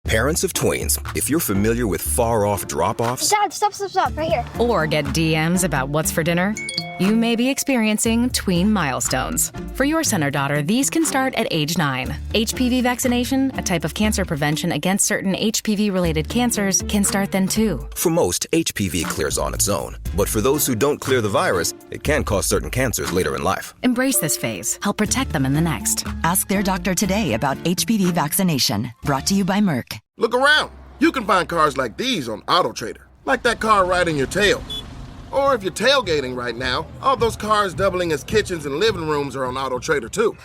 Parents of tweens, if you're familiar with far-off drop-offs... Dad, stop, right here. Or get DMs about what's for dinner, you may be experiencing tween milestones. For your son or daughter, these can start at age 9. HPV vaccination, a type of cancer prevention against certain HPV-related cancers, can start then too. For most, HPV clears on its own. But for those who don't clear the virus, it can cause certain cancers later in life. Embrace this phase. Help protect them in the next. Ask their doctor today about HPV vaccination. Brought to you by Merck. Look around. You can find cars like these on AutoTrader. Like that car riding your tail. Or if you're tailgating right now, all those cars doubling as kitchens and living rooms are on AutoTrader too.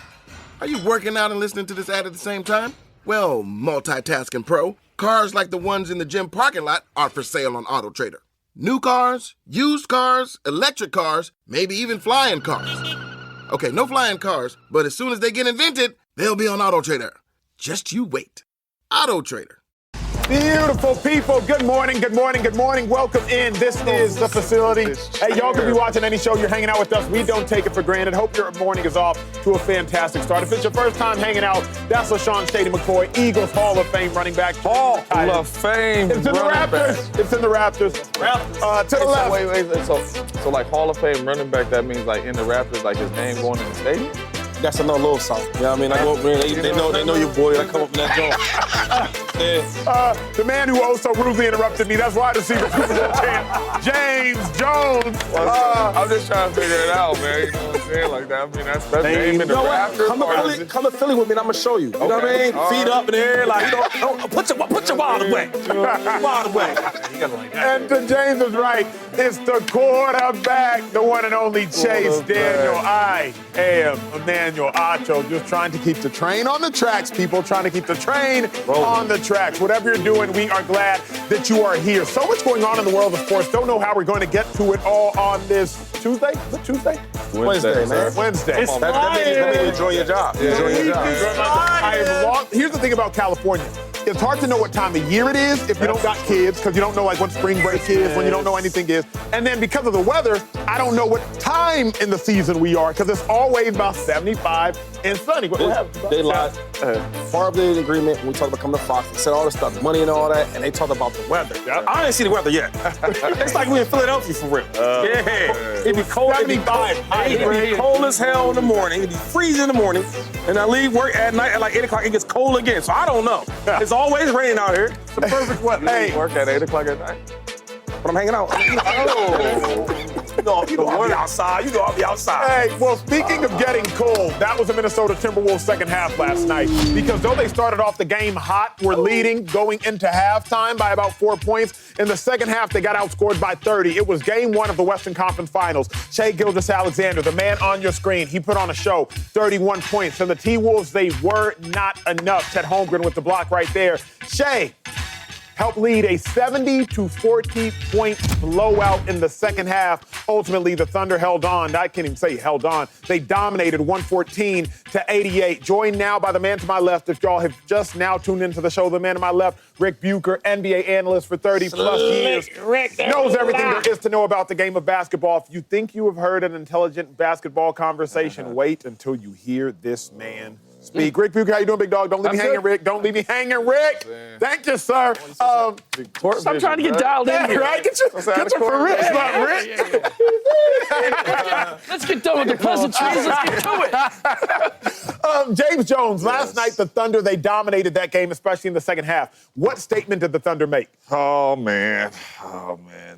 Are you working out and listening to this ad at the same time? Well, multitasking pro, cars like the ones in the gym parking lot are for sale on AutoTrader. New cars, used cars, electric cars, maybe even flying cars. Okay, no flying cars, but as soon as they get invented, they'll be on AutoTrader. Just you wait. AutoTrader. Beautiful people. Good morning. Welcome in. This is the facility. Hey, y'all could be watching any show. You're hanging out with us. We don't take it for granted. Hope your morning is off to a fantastic start. If it's your first time hanging out, that's LaShawn Shady McCoy, Eagles Hall of Fame running back. Hall of Fame. It's in the Raptors. It's in the Raptors. To the left. Wait. So like Hall of Fame running back, that means like in the Raptors, like his name going in the stadium? That's another little something. You know what I mean? I go up there, they know your boy. I come up in that joint. Yeah. The man who also rudely interrupted me, that's wide receiver Super Bowl champ, James Jones. I'm just trying to figure it out, man. You know what I'm saying? Like that. I mean, that's name in the Raptors. Come to Philly with me and I'm going to show you. You know what I mean? Feet up in the air. Like, put your wallet away. Wallet away. And to James' right, it's the quarterback, the one and only Chase Daniel. I am Emmanuel Acho, just trying to keep the train on the tracks, people, trying to keep the train on the tracks. Whatever you're doing, we are glad that you are here. So much going on in the world of sports. Don't know how we're going to get to it all on this Tuesday. Is it Tuesday? Wednesday, man. Wednesday. That means you enjoy your job. Here's the thing about California. It's hard to know what time of year it is if you don't got kids, because you don't know like what spring break is, when you don't know anything is. And then because of the weather, I don't know what time in the season we are, because it's always about 75 and sunny. They lied. Part of the agreement, when we talked about coming to Fox, they said all this stuff, money and all that, and they talked about the weather. I didn't see the weather yet. It's like we in Philadelphia for real. It'd be cold. 75. It'd be cold as hell in the morning. It'd be freezing in the morning. And I leave work at night at like 8 o'clock. It gets cold again. So I don't know. It's always raining out here. It's the perfect weather. Hey, work at 8 o'clock at night. But I'm hanging out. You know I'll be outside. I'll be outside. Hey, well, speaking of getting cold, that was the Minnesota Timberwolves second half last night. Because though they started off the game hot, were leading going into halftime by about 4 points. In the second half, they got outscored by 30. It was game one of the Western Conference Finals. Shai Gilgeous-Alexander, the man on your screen, he put on a show, 31 points. And the T-Wolves, they were not enough. Chet Holmgren with the block right there. Shai helped lead a 70 to 40 point blowout in the second half. Ultimately, the Thunder held on. I can't even say held on. They dominated 114 to 88. Joined now by the man to my left. If y'all have just now tuned into the show, the man to my left, Rick Bucher, NBA analyst for 30 plus years. Rick, knows everything there is to know about the game of basketball. If you think you have heard an intelligent basketball conversation, wait until you hear this man speak. Rick Bucher, how you doing, big dog? Don't leave me hanging, Rick. Don't leave me hanging, Rick. Thank you, sir. I'm trying to get dialed in here. Right? Get your for Rick. Let's get done with the pleasantries. Let's get to it. James Jones, last night the Thunder, they dominated that game, especially in the second half. What statement did the Thunder make? Oh, man.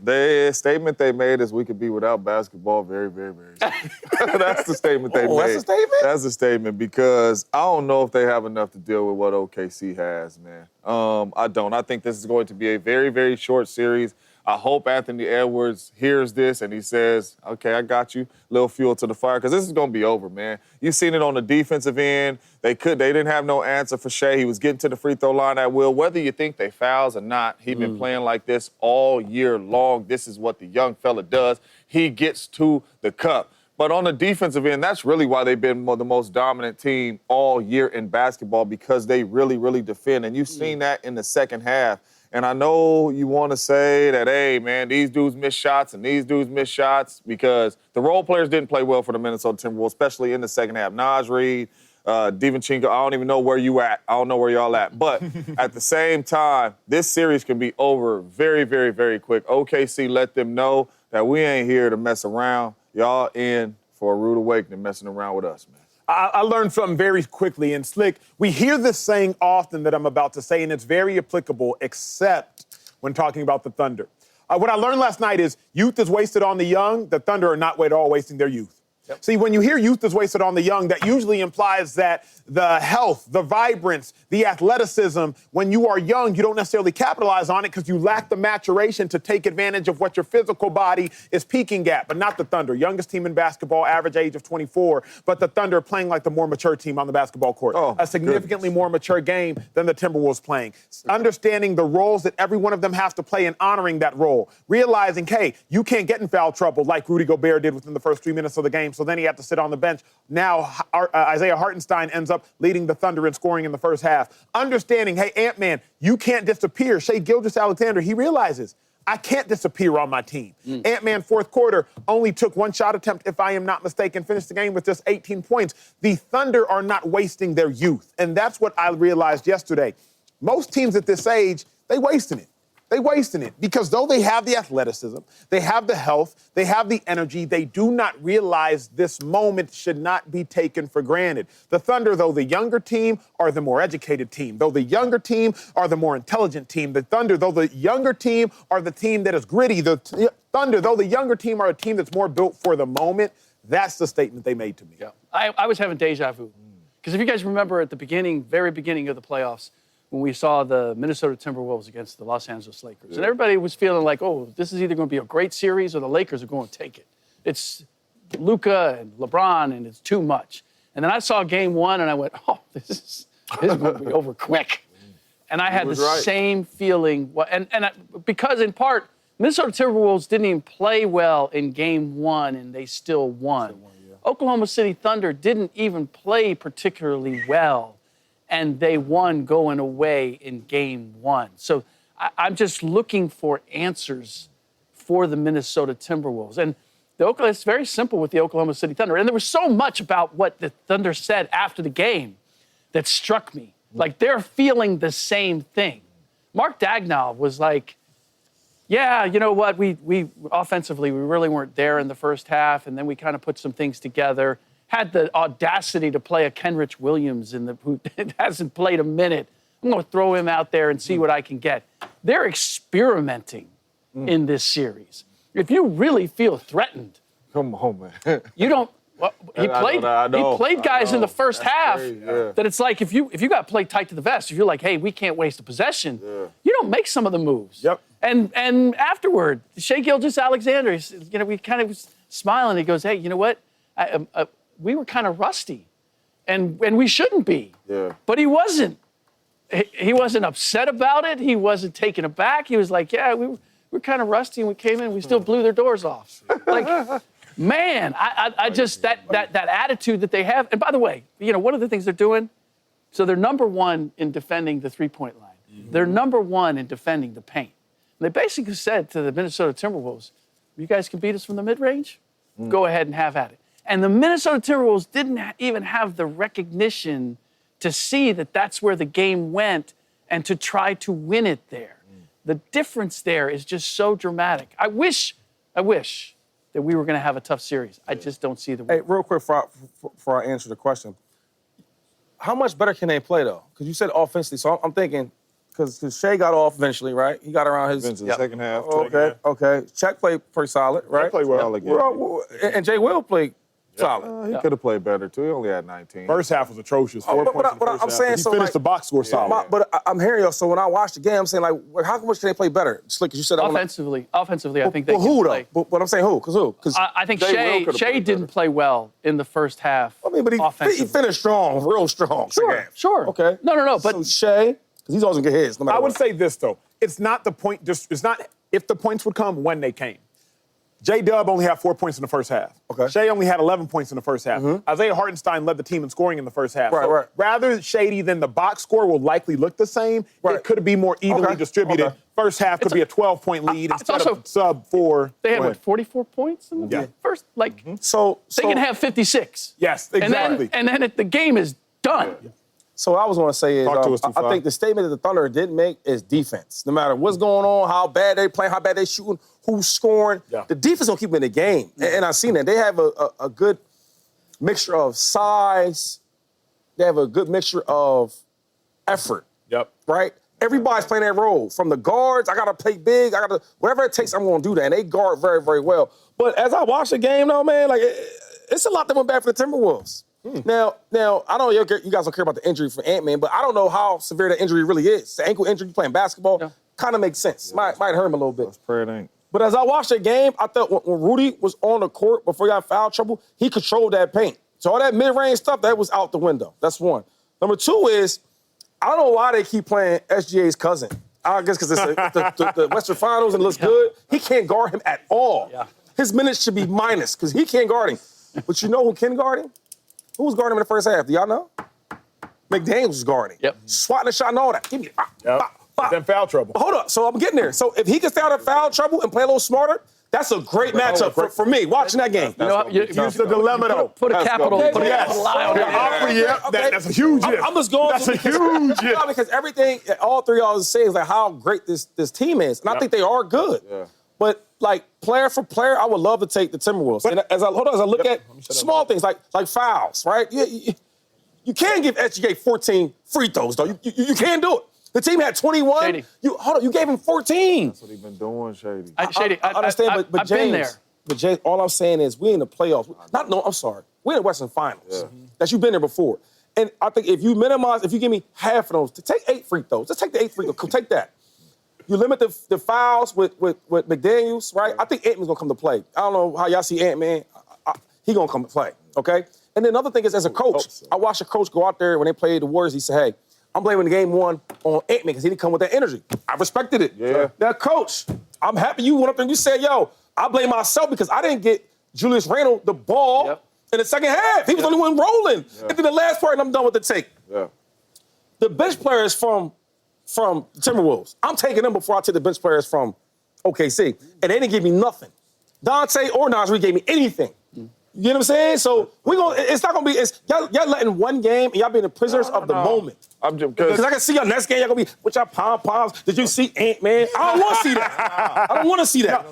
The statement they made is we could be without basketball very, very, very soon. That's the statement they made. That's a statement? That's a statement because I don't know if they have enough to deal with what OKC has, man. I don't. I think this is going to be a very, very short series. I hope Anthony Edwards hears this and he says, okay, I got you. Little fuel to the fire, because this is going to be over, man. You've seen it on the defensive end. They didn't have no answer for Shai. He was getting to the free throw line at will. Whether you think they fouls or not, he's been playing like this all year long. This is what the young fella does. He gets to the cup. But on the defensive end, that's really why they've been the most dominant team all year in basketball, because they really, really defend. And you've seen that in the second half. And I know you want to say that, hey, man, these dudes miss shots and these dudes miss shots, because the role players didn't play well for the Minnesota Timberwolves, especially in the second half. Naj Reid, Divanchenko, I don't even know where you at. I don't know where y'all at. But at the same time, this series can be over very, very, very quick. OKC let them know that we ain't here to mess around. Y'all in for a rude awakening messing around with us, man. I learned something very quickly. And Slick, we hear this saying often that I'm about to say, and it's very applicable, except when talking about the Thunder. What I learned last night is youth is wasted on the young. The Thunder are not at all wasting their youth. Yep. See, when you hear youth is wasted on the young, that usually implies that the health, the vibrance, the athleticism, when you are young, you don't necessarily capitalize on it because you lack the maturation to take advantage of what your physical body is peaking at. But not the Thunder. Youngest team in basketball, average age of 24. But the Thunder are playing like the more mature team on the basketball court. A significantly more mature game than the Timberwolves playing. Understanding the roles that every one of them has to play and honoring that role. Realizing, hey, you can't get in foul trouble like Rudy Gobert did within the first 3 minutes of the game. So then he had to sit on the bench. Now Isaiah Hartenstein ends up leading the Thunder in scoring in the first half. Understanding, hey, Ant-Man, you can't disappear. Shai Gilgeous-Alexander, he realizes, I can't disappear on my team. Ant-Man, fourth quarter, only took one shot attempt, if I am not mistaken, finished the game with just 18 points. The Thunder are not wasting their youth. And that's what I realized yesterday. Most teams at this age, they wasting it. They wasting it because though they have the athleticism, they have the health, they have the energy, they do not realize this moment should not be taken for granted. The Thunder, though the younger team, are the more educated team. Though the younger team are the more intelligent team. The Thunder, though the younger team, are the team that is gritty. The Thunder, though the younger team, are a team that's more built for the moment. That's the statement they made to me. Yeah. I was having deja vu. Because if you guys remember at the beginning, very beginning of the playoffs, when we saw the Minnesota Timberwolves against the Los Angeles Lakers. And everybody was feeling like, oh, this is either going to be a great series or the Lakers are going to take it. It's Luka and LeBron, and it's too much. And then I saw game one, and I went, oh, this is going to be over quick. And I had the same feeling. Because, in part, Minnesota Timberwolves didn't even play well in game one, and they still won. Oklahoma City Thunder didn't even play particularly well, and they won going away in game one. So I'm just looking for answers for the Minnesota Timberwolves. And it's very simple with the Oklahoma City Thunder. And there was so much about what the Thunder said after the game that struck me. Like, they're feeling the same thing. Mark Daigneault was like, yeah, you know what, we offensively, we really weren't there in the first half, and then we kind of put some things together. Had the audacity to play a Kenrich Williams who hasn't played a minute. I'm going to throw him out there and see what I can get. They're experimenting in this series. If you really feel threatened, come on, man. You don't. Well, he played guys in the first half that it's like if you got played tight to the vest, if you're like, hey, we can't waste a possession, you don't make some of the moves. Yep. And afterward, Shai Gilgeous-Alexander, we kind of was smiling. He goes, hey, you know what? We were kind of rusty, and we shouldn't be. Yeah. But he wasn't. He wasn't upset about it. He wasn't taken aback. He was like, yeah, we're kind of rusty, and we came in, we still blew their doors off. Like, man, I just, that attitude that they have. And by the way, one of the things they're doing, so they're number one in defending the three-point line. Mm-hmm. They're number one in defending the paint. And they basically said to the Minnesota Timberwolves, you guys can beat us from the mid-range? Go ahead and have at it. And the Minnesota Timberwolves didn't even have the recognition to see that that's where the game went and to try to win it there. The difference there is just so dramatic. I wish that we were going to have a tough series. I just don't see the way. Hey, real quick before I answer the question, how much better can they play, though? Because you said offensively, so I'm thinking, because Shai got off eventually, right? He got around his... the second half. Okay. Check played pretty solid, right? He played well again. And Jay Will played solid. He could have played better, too. He only had 19. First half was atrocious. 4 points in the first half. Saying, he finished the box score solid. But I'm hearing you. So when I watched the game, I'm saying, like, how much can they play better? Slick, as you said... Offensively, I think they can who, play. Though? But I'm saying who? Because who? I think Shai didn't play well in the first half. I mean, but he finished strong, real strong. Sure. Okay. No. But so Shai, because he's always going to get his, no matter I would say this, though. It's not the point. It's not if the points would come, when they came. J-Dub only had 4 points in the first half. Okay. Shai only had 11 points in the first half. Isaiah Hartenstein led the team in scoring in the first half. Right. Rather shady than the box score will likely look the same. Right. It could be more evenly distributed. Okay. First half could be a 12-point lead instead of sub-4. They had, 44 points in the first? So they can have 56. Yes, exactly. And then the game is Done. Yeah. So what I was going to say is, Talk to us, I think the statement that the Thunder did make is defense. No matter what's going on, how bad they playing, how bad they shooting, who's scoring, the defense will keep them in the game. And I've seen that. They have a good mixture of size. They have a good mixture of effort. Yep. Right? Everybody's playing that role. From the guards, I got to play big. Whatever it takes, I'm going to do that. And they guard very, very well. But as I watch the game, though, man, like, it's a lot that went bad for the Timberwolves. Now, I don't know you guys don't care about the injury for Ant-Man, but I don't know how severe the injury really is. The ankle injury, playing basketball, kind of makes sense. Might hurt him a little bit. Let's pray it ain't. But as I watched the game, I thought when Rudy was on the court before he got foul trouble, he controlled that paint. So all that mid-range stuff, that was out the window. That's one. Number two is, I don't know why they keep playing SGA's cousin. I guess because it's the Western Finals and it looks good. He can't guard him at all. Yeah. His minutes should be minus because he can't guard him. But you know who can guard him? Who was guarding him in the first half? Do y'all know? McDaniels was guarding. Yep. Swatting the shot and all that. Give me Then foul trouble. Hold up. So I'm getting there. So if he can stay out of foul trouble and play a little smarter, that's a great matchup for me watching that game. Use the dilemma, though. Put a capital eye on it. That's a huge if. I'm just going. That's a huge if. Because everything, all three of y'all is saying is like how great this team is, and I think they are good. Yeah. But like player for player, I would love to take the Timberwolves. And as I look at small things like fouls, right? You can't give SGA 14 free throws though. You can't do it. The team had 21. Shady. You gave him 14. That's what he's been doing, Shady. I understand, but I've James, been there. But James, all I'm saying is we in the playoffs. I'm sorry. We're in the Western Finals. That you've been there before. And I think if you give me half of those, to take 8 free throws, just take the 8 free throws. Take that. You limit the fouls with McDaniels, right? I think Ant-Man's gonna come to play. I don't know how y'all see Ant-Man. He gonna come to play, okay? And then another thing is, as a coach, I watched a coach go out there when they played the Warriors. He said, "Hey, I'm blaming the game one on Ant-Man because he didn't come with that energy." I respected it. Yeah. Now, coach, I'm happy you went up there and you said, "Yo, I blame myself because I didn't get Julius Randle the ball in the second half. He was the only one rolling." And then the last part, and I'm done with the take. Yeah. The bench players from the Timberwolves, I'm taking them before I take the bench players from OKC. And they didn't give me nothing. Dante or Nasri gave me anything. You know what I'm saying? So it's not gonna be. Y'all letting one game and y'all being the prisoners of the moment. Because I can see y'all next game, y'all gonna be with y'all pom-poms. Did you see Ant-Man? I don't want to see that. I don't want to see that.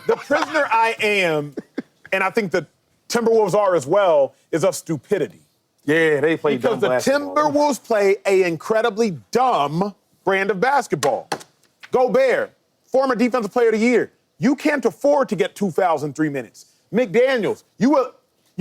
The prisoner I am, and I think the Timberwolves are as well, is of stupidity. Yeah, they play dumb basketball. Because the Timberwolves play an incredibly dumb brand of basketball. Gobert, former Defensive Player of the Year. You can't afford to get 2 fouls in 3 minutes. McDaniels, you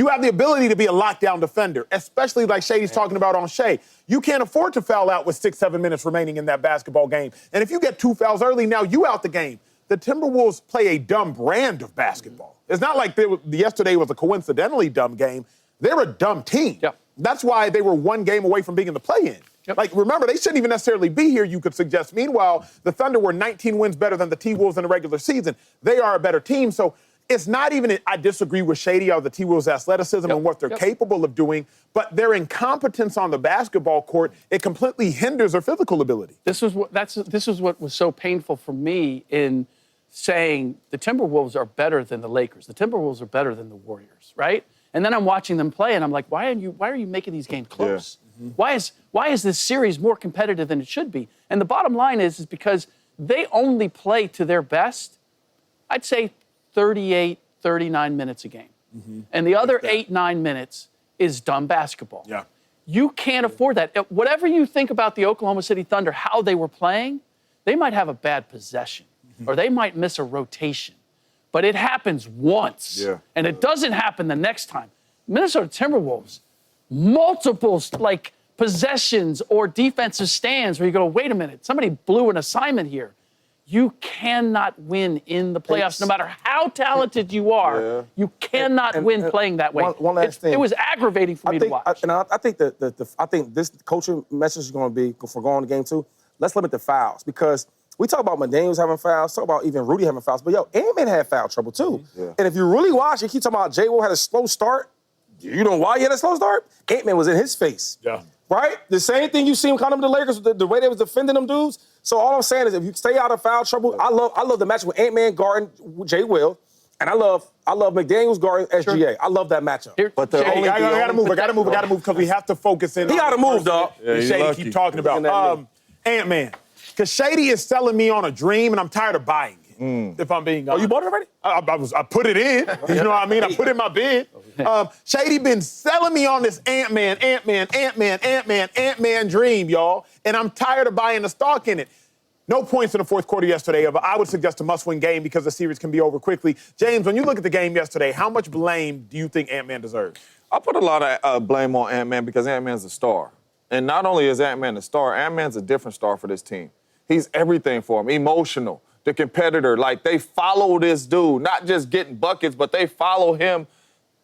have the ability to be a lockdown defender, especially like Shady's talking about on Shea. You can't afford to foul out with 6-7 minutes remaining in that basketball game. And if you get 2 fouls early, now you out the game. The Timberwolves play a dumb brand of basketball. It's not like yesterday was a coincidentally dumb game. They're a dumb team. Yep. That's why they were 1 game away from being in the play-in. Yep. Like, remember, they shouldn't even necessarily be here, you could suggest. Meanwhile, the Thunder were 19 wins better than the T-Wolves in the regular season. They are a better team. So it's not even I disagree with Shady on the T-Wolves' athleticism and what they're capable of doing, but their incompetence on the basketball court, it completely hinders their physical ability. This is what was so painful for me in saying the Timberwolves are better than the Lakers. The Timberwolves are better than the Warriors, right? And then I'm watching them play, and I'm like, why are you making these games close? Yeah. Why is this series more competitive than it should be? And the bottom line is because they only play to their best, I'd say 38, 39 minutes a game. Mm-hmm. And the other 8-9 minutes is dumb basketball. Yeah. You can't afford that. Whatever you think about the Oklahoma City Thunder, how they were playing, they might have a bad possession, or they might miss a rotation. But it happens once, and it doesn't happen the next time. Minnesota Timberwolves, multiple possessions or defensive stands where you go, wait a minute, somebody blew an assignment here. You cannot win in the playoffs, no matter how talented you are. Yeah. You cannot win playing that way. One last thing. It was aggravating for me to watch. I think this coaching message is going to be for going to game 2. Let's limit the fouls because. We talk about McDaniels having fouls, talk about even Rudy having fouls, but Ant-Man had foul trouble too. Yeah. And if you really watch, you keep talking about J. Will had a slow start. You know why he had a slow start? Ant-Man was in his face. Yeah. Right? The same thing you see him kind of with the Lakers, the way they was defending them dudes. So all I'm saying is if you stay out of foul trouble, I love the match with Ant-Man guarding J. Will. And I love McDaniels guarding SGA. Sure. I love that matchup. But the only, I gotta move because we have to focus in. He gotta move, dog. Yeah, Shady lucky. keep talking about. Ant-Man. Because Shady is selling me on a dream, and I'm tired of buying it, if I'm being honest. Oh, you bought it already? I put it in. You know what I mean? I put it in my bid. Shady been selling me on this Ant-Man dream, y'all. And I'm tired of buying the stock in it. No points in the fourth quarter yesterday, but I would suggest a must-win game because the series can be over quickly. James, when you look at the game yesterday, how much blame do you think Ant-Man deserves? I put a lot of blame on Ant-Man because Ant-Man's a star. And not only is Ant-Man a star, Ant-Man's a different star for this team. He's everything for him. Emotional, the competitor. Like, they follow this dude, not just getting buckets, but they follow him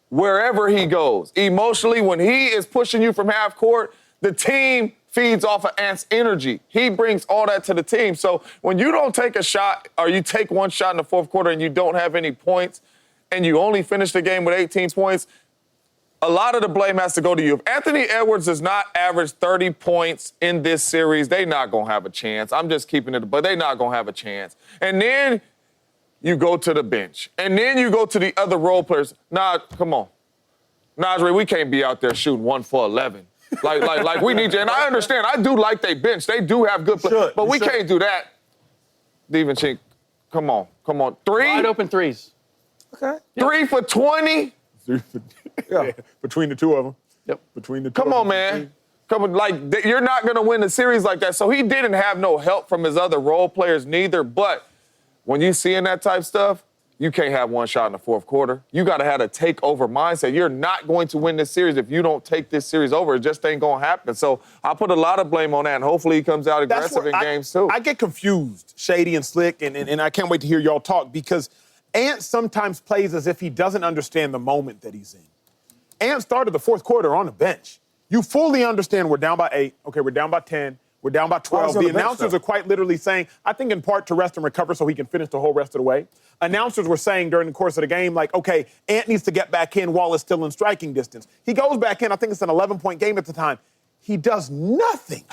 wherever he goes. Emotionally, when he is pushing you from half court, the team feeds off of Ant's energy. He brings all that to the team. So when you don't take a shot or you take one shot in the fourth quarter and you don't have any points and you only finish the game with 18 points, a lot of the blame has to go to you. If Anthony Edwards does not average 30 points in this series, they're not going to have a chance. I'm just keeping it, but they're not going to have a chance. And then you go to the bench. And then you go to the other role players. Nah, come on. Najee, we can't be out there shooting 1 for 11. Like we need you. And I understand. I do like they bench. They do have good players. But we can't do that. Steven Chink, come on. 3? Wide open threes. Okay. 3 for 20? Yeah. Between the two of them. Yep. Between the two Come of on, them. man. Come on, like, you're not going to win a series like that. So he didn't have no help from his other role players neither. But when you seeing that type stuff, you can't have one shot in the fourth quarter. You got to have a takeover mindset. You're not going to win this series if you don't take this series over. It just ain't going to happen. So I put a lot of blame on that, and hopefully he comes out aggressive in games, too. I get confused, Shady and Slick, and I can't wait to hear y'all talk because Ant sometimes plays as if he doesn't understand the moment that he's in. Ant started the fourth quarter on the bench. You fully understand we're down by 8. Okay, we're down by 10. We're down by 12. The announcers are quite literally saying, I think in part to rest and recover so he can finish the whole rest of the way. Announcers were saying during the course of the game, like, okay, Ant needs to get back in while it's still in striking distance. He goes back in. I think it's an 11-point game at the time. He does nothing.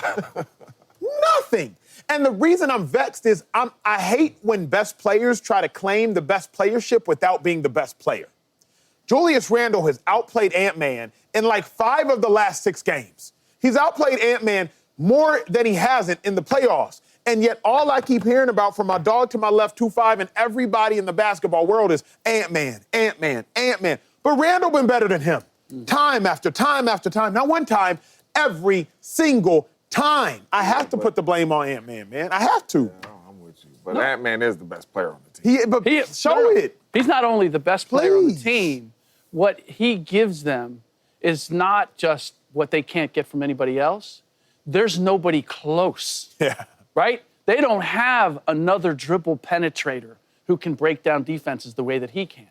Nothing. And the reason I'm vexed is I hate when best players try to claim the best playership without being the best player. Julius Randle has outplayed Ant-Man in like 5 of the last 6 games. He's outplayed Ant-Man more than he hasn't in the playoffs. And yet all I keep hearing about from my dog to my left, 2-5, and everybody in the basketball world is Ant-Man. But Randle been better than him. Time after time after time. Not one time, every single time. I have to put the blame on Ant-Man, man. I have to. Yeah, I'm with you. But Ant-Man is the best player on the team. Show it. He's not only the best player on the Please. team, what he gives them is not just what they can't get from anybody else. There's nobody close. Yeah. Right? They don't have another dribble penetrator who can break down defenses the way that he can.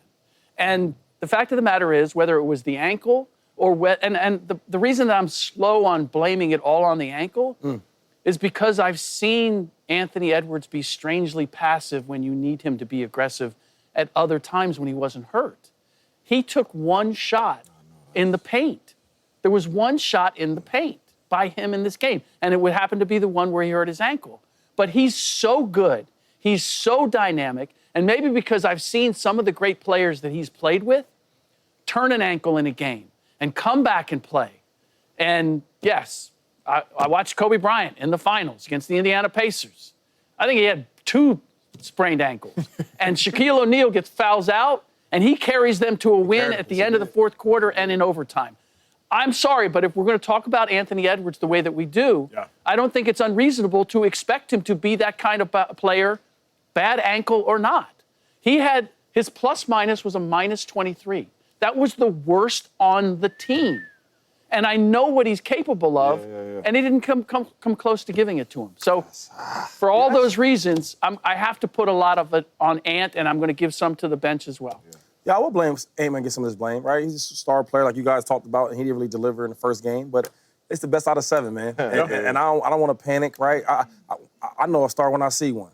And the fact of the matter is, whether it was the ankle or the reason that I'm slow on blaming it all on the ankle is because I've seen Anthony Edwards be strangely passive when you need him to be aggressive at other times when he wasn't hurt. He took one shot in the paint. There was one shot in the paint by him in this game, and it would happen to be the one where he hurt his ankle. But he's so good, he's so dynamic, and maybe because I've seen some of the great players that he's played with turn an ankle in a game and come back and play. And yes, I watched Kobe Bryant in the finals against the Indiana Pacers. I think he had 2 sprained ankles. And Shaquille O'Neal gets fouls out, and he carries them to a win at the end of the fourth quarter and in overtime. I'm sorry, but if we're going to talk about Anthony Edwards the way that we do, I don't think it's unreasonable to expect him to be that kind of player, bad ankle or not. He had, his plus-minus was a -23. That was the worst on the team. And I know what he's capable of, and he didn't come close to giving it to him. So for all those reasons, I have to put a lot of it on Ant, and I'm going to give some to the bench as well. Yeah, I would blame Ant-Man, get some of this blame, right? He's a star player like you guys talked about, and he didn't really deliver in the first game, but it's the best out of 7, man. And I don't want to panic, right? I know a star when I see one.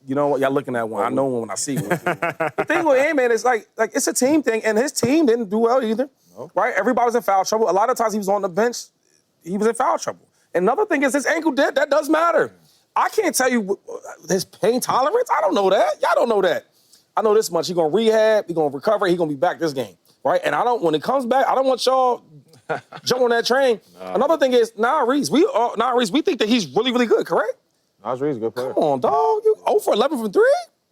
You know what? Y'all looking at one. I know one when I see one. The thing with Ant-Man is like it's a team thing, and his team didn't do well either, right? Everybody was in foul trouble. A lot of times he was on the bench, he was in foul trouble. Another thing is his ankle did. That does matter. I can't tell you his pain tolerance. I don't know that. Y'all don't know that. I know this much. He's going to rehab. He's going to recover. He's going to be back this game, right? And when it comes back, I don't want y'all jump on that train. Another thing is, Reese, we think that he's really, really good, correct? Nas Reed's a good player. Come on, dog. You 0 for 11 from 3?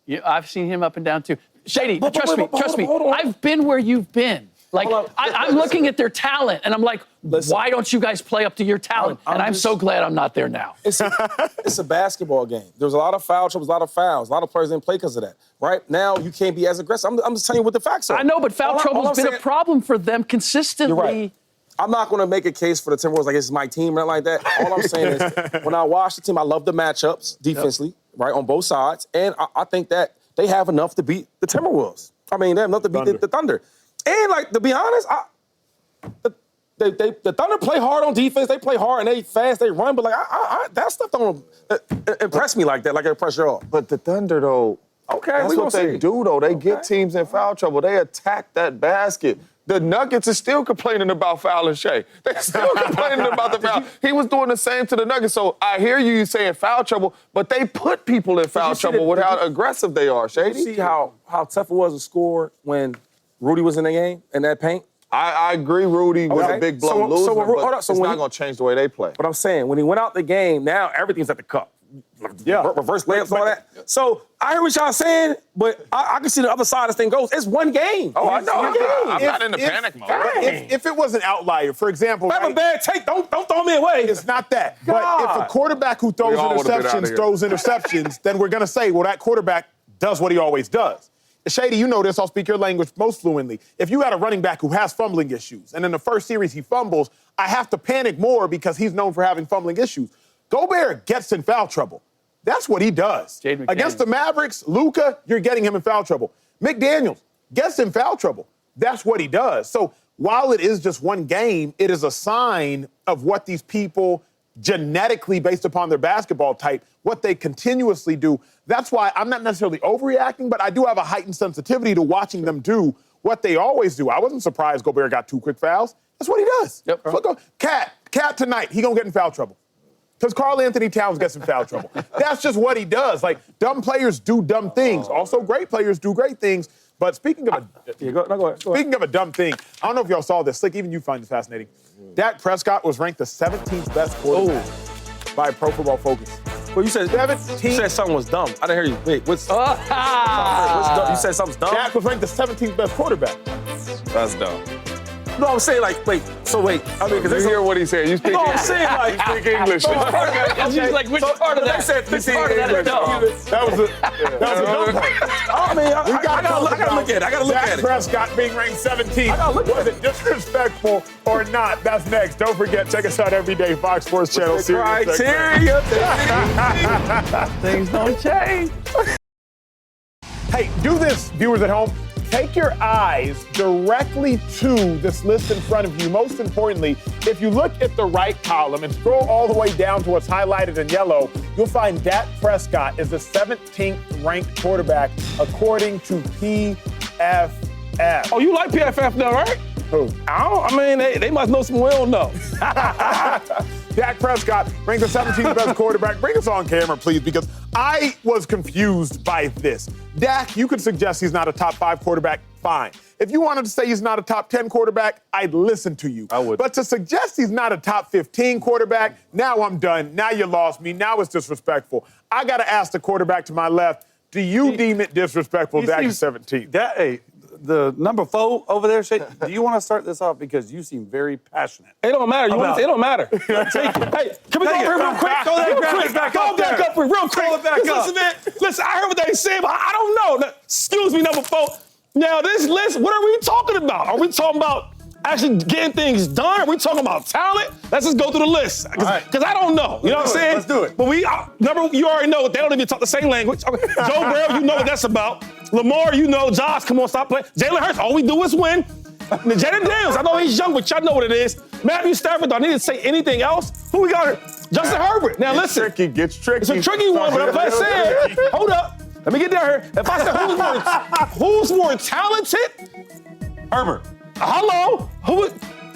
Yeah, I've seen him up and down, too. Shady, trust me. Hold on. I've been where you've been. Like, I'm looking at their talent, and I'm like, why don't you guys play up to your talent? I'm so glad I'm not there now. It's a basketball game. There's a lot of foul trouble, a lot of fouls. A lot of players didn't play because of that, right? Now you can't be as aggressive. I'm just telling you what the facts are. I know, but foul trouble's been a problem for them consistently. You're right. I'm not going to make a case for the Timberwolves like this is my team or nothing like that. All I'm saying is when I watch the team, I love the matchups defensively, right, on both sides. And I think that they have enough to beat the Timberwolves. I mean, they have enough to beat the Thunder. And, like, to be honest, the Thunder play hard on defense. They play hard and they fast, they run. But, like, that stuff don't impress me like that, like it impress y'all. But the Thunder, though, that's what they do, though. They get teams in foul trouble. They attack that basket. The Nuggets are still complaining about fouling Shea. They're still complaining about the foul. He was doing the same to the Nuggets. So I hear you saying foul trouble, but they put people in foul trouble with how aggressive they are, Shady. Did you see how tough it was to score when Rudy was in the game, in that paint? I agree Rudy was a big blow loser, but it's not going to change the way they play. But I'm saying, when he went out the game, now everything's at the cup. Yeah. Reverse layups, all that. So I hear what y'all saying, but I can see the other side of this thing goes. It's one game. Oh, I know. I'm not in the panic mode. If it was an outlier, for example, if I have a bad take, don't throw me away. It's not that. God. But if a quarterback who throws interceptions, then we're going to say, well, that quarterback does what he always does. Shady, you know this. I'll speak your language most fluently. If you had a running back who has fumbling issues, and in the first series he fumbles, I have to panic more because he's known for having fumbling issues. Gobert gets in foul trouble. That's what he does. Against the Mavericks, Luka, you're getting him in foul trouble. McDaniels gets in foul trouble. That's what he does. So while it is just one game, it is a sign of what these people genetically, based upon their basketball type, what they continuously do. That's why I'm not necessarily overreacting, but I do have a heightened sensitivity to watching them do what they always do. I wasn't surprised Gobert got 2 quick fouls. That's what he does. Yep. Look, Cat tonight, he gonna get in foul trouble. Because Karl Anthony Towns gets in foul trouble. That's just what he does. Like, dumb players do dumb things. Also, great players do great things. But speaking of a dumb thing, I don't know if y'all saw this. Slick, even you find this fascinating. Dak Prescott was ranked the 17th best quarterback by Pro Football Focus. Well, you said 17. You said something was dumb. I didn't hear you. Wait, what's dumb? You said something's dumb? Dak was ranked the 17th best quarterback. That's dumb. No, I'm saying, like, wait. I mean, because you hear what he said. You speak English. I'm saying, like, you speak English. He's like, which part of that? Which part of that is dumb? That was a dumb part. I mean, I gotta look at it. Dak Prescott being ranked 17th. Was it disrespectful or not? That's next. Don't forget, check us out every day, Fox Sports Channel. Criteria. Things don't change. Hey, do this, viewers at home. Take your eyes directly to this list in front of you. Most importantly, if you look at the right column and scroll all the way down to what's highlighted in yellow, you'll find Dak Prescott is the 17th ranked quarterback according to PFF. Oh, you like PFF now, right? Who? I mean, they must know some we don't know. Dak Prescott ranked the 17th best quarterback. Bring us on camera, please, because I was confused by this. Dak, you could suggest he's not a top 5 quarterback, fine. If you wanted to say he's not a top 10 quarterback, I'd listen to you. I would. But to suggest he's not a top 15 quarterback, now I'm done. Now you lost me. Now it's disrespectful. I got to ask the quarterback to my left, do you deem it disrespectful Dak is 17th? Hey, the number 4 over there, Shay, do you want to start this off? Because you seem very passionate. It don't matter. It don't matter. Take it. Hey, can we go over here real quick? Go back up real quick. Listen, man. Listen, I heard what they said, but I don't know. Now, excuse me, number 4. Now, this list, what are we talking about? Are we talking about actually getting things done? Are we talking about talent? Let's just go through the list. Because I don't know. You know what I'm saying? Let's do it. But you already know they don't even talk the same language. Okay. Joe Burrow, you know what that's about. Lamar, you know. Josh, come on, stop playing. Jalen Hurts, all we do is win. Jaden Daniels, I know he's young, but y'all know what it is. Matthew Stafford, do I need to say anything else? Who we got here? Justin Herbert. Now, listen. Gets tricky. It's a tricky one, but if I said, hold up, let me get down here. If I said who's more talented? Herbert. Hello?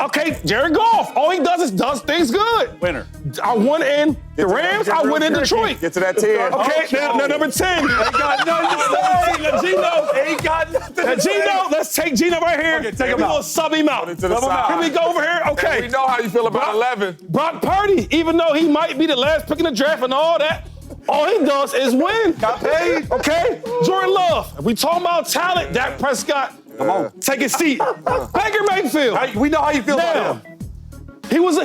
Okay, Jared Goff. All he does things good. Winner. I won in the Rams. I win in Detroit. Get to that 10. Okay, now number 10. Ain't got nothing to say. Gino. Ain't got nothing Now, to say. Gino, let's take Gino right here. Okay, take him We're out. going to sub him out. To the side. Here we go over here. Okay. And we know how you feel about 11. Brock Purdy, even though he might be the last pick in the draft and all that, all he does is win. Got paid. Okay? Jordan Love. If we talking about talent, Dak Prescott, come on, take a seat. Baker Mayfield. We know how you feel Now, about him. he was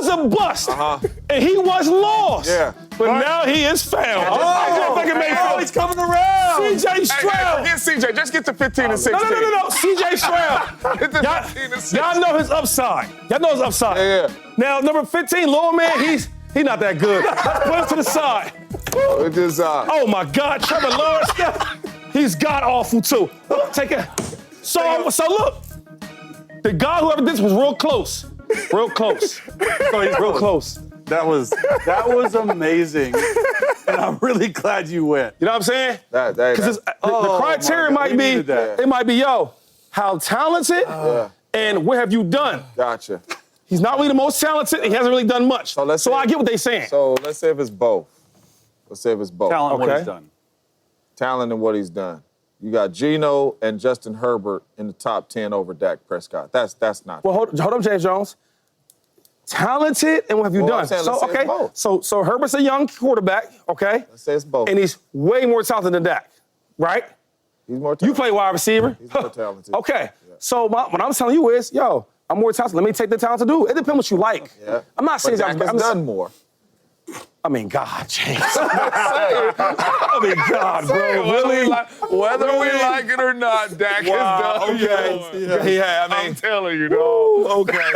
a bust, and he was lost. Yeah. But now he is found. Baker Mayfield. He's coming around. C.J. Stroud. Forget CJ. Just get to 15 and 16. No. C.J. Stroud. Get to 15 and 16. Y'all know his upside. Yeah. Now, number 15, little man, he's not that good. Let's put him to the side. It is, Oh, my God. Trevor Lawrence, he's god-awful, too. Take it. So look, the guy who ever did this was real close. Real close. So he's real close. That was amazing. And I'm really glad you went. You know what I'm saying? Because the Oh, criteria my God, might we be, needed that. it might be, how talented and what have you done? Gotcha. He's not really the most talented. He hasn't really done much. So let's So say- I get what they're saying. So let's say if it's both. Talent, what Okay. he's done. Talent and what he's done. You got Geno and Justin Herbert in the top 10 over Dak Prescott. That's not. Well, hold up, James Jones. Talented and what have you Well, done? I'm saying, So let's say it's both. so Herbert's a young quarterback, okay? Let's say it's both. And he's way more talented than Dak, right? He's more You talented. play wide receiver. He's more talented. Okay. So what I'm telling you is, I'm more talented. Let me take the talent to do. It depends what you like. Yeah. I'm not saying But Dak has I'm done more. I mean, God, James. I mean, God, bro. Really? Whether we like it or not, Dak has done more. Yeah, I I'm mean, telling you, dog. okay.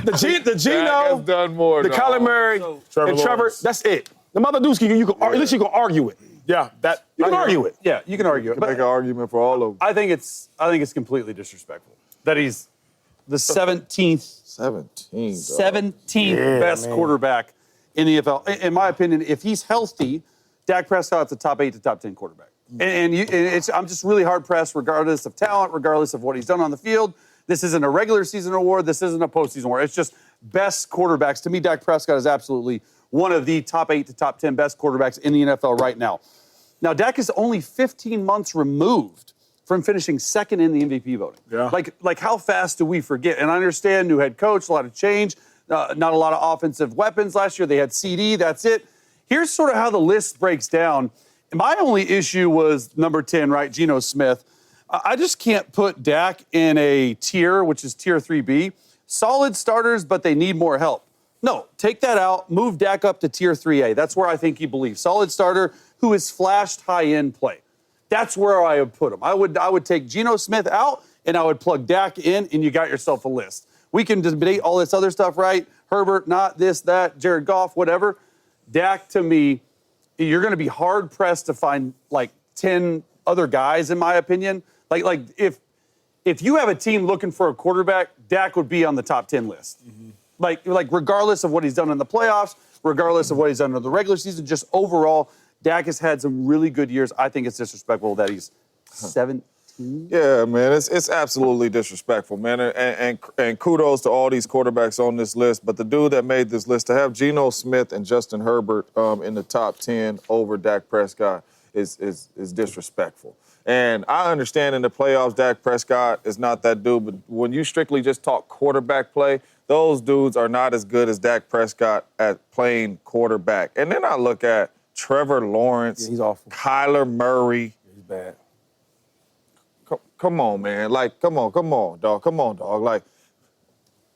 The Dak has Geno, done more. the dog. Kyler Murray, and Trevor, Lawrence. that's it. The mother dudes, at least you can argue it. Yeah, that. You can argue it. Yeah, you can argue it. Make an argument for all of them. I think it's completely disrespectful that he's the 17th 17. best quarterback in the NFL. In my opinion, if he's healthy, Dak Prescott's a top 8 to top 10 quarterback. And I'm just really hard pressed, regardless of talent, regardless of what he's done on the field. This isn't a regular season award. This isn't a postseason award. It's just best quarterbacks. To me, Dak Prescott is absolutely one of the top 8 to top 10 best quarterbacks in the NFL right now. Now, Dak is only 15 months removed from finishing second in the MVP voting. Yeah. Like how fast do we forget? And I understand new head coach, a lot of change, not a lot of offensive weapons last year. They had CD, that's it. Here's sort of how the list breaks down. My only issue was number 10, right, Geno Smith. I just can't put Dak in a tier, which is tier 3B. Solid starters, but they need more help. No, take that out, move Dak up to tier 3A. That's where I think he believes. Solid starter who has flashed high-end play. That's where I would put him. I would take Geno Smith out, and I would plug Dak in, and you got yourself a list. We can debate all this other stuff, right? Herbert, not this, that, Jared Goff, whatever. Dak, to me, you're going to be hard-pressed to find, like, 10 other guys, in my opinion. Like if you have a team looking for a quarterback, Dak would be on the top 10 list. Mm-hmm. Like regardless of what he's done in the playoffs, regardless of what he's done in the regular season, just overall, Dak has had some really good years. I think it's disrespectful that he's 17. Yeah, man, it's absolutely disrespectful, man. And kudos to all these quarterbacks on this list. But the dude that made this list, to have Geno Smith and Justin Herbert in the top 10 over Dak Prescott is disrespectful. And I understand in the playoffs, Dak Prescott is not that dude. But when you strictly just talk quarterback play, those dudes are not as good as Dak Prescott at playing quarterback. And then I look at Trevor Lawrence, he's awful. Kyler Murray. He's bad. Come on, man. Like, come on, dog. Come on, dog. Like,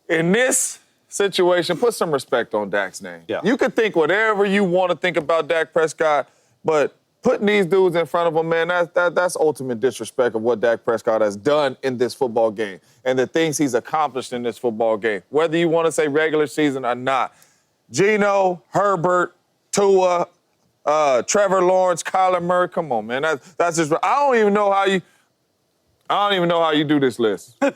in this situation, put some respect on Dak's name. Yeah. You can think whatever you want to think about Dak Prescott, but putting these dudes in front of him, man, that's ultimate disrespect of what Dak Prescott has done in this football game and the things he's accomplished in this football game, whether you want to say regular season or not. Geno, Herbert, Tua, Trevor Lawrence, Kyler Murray, come on, man. That's just, I don't even know how you do this list. No,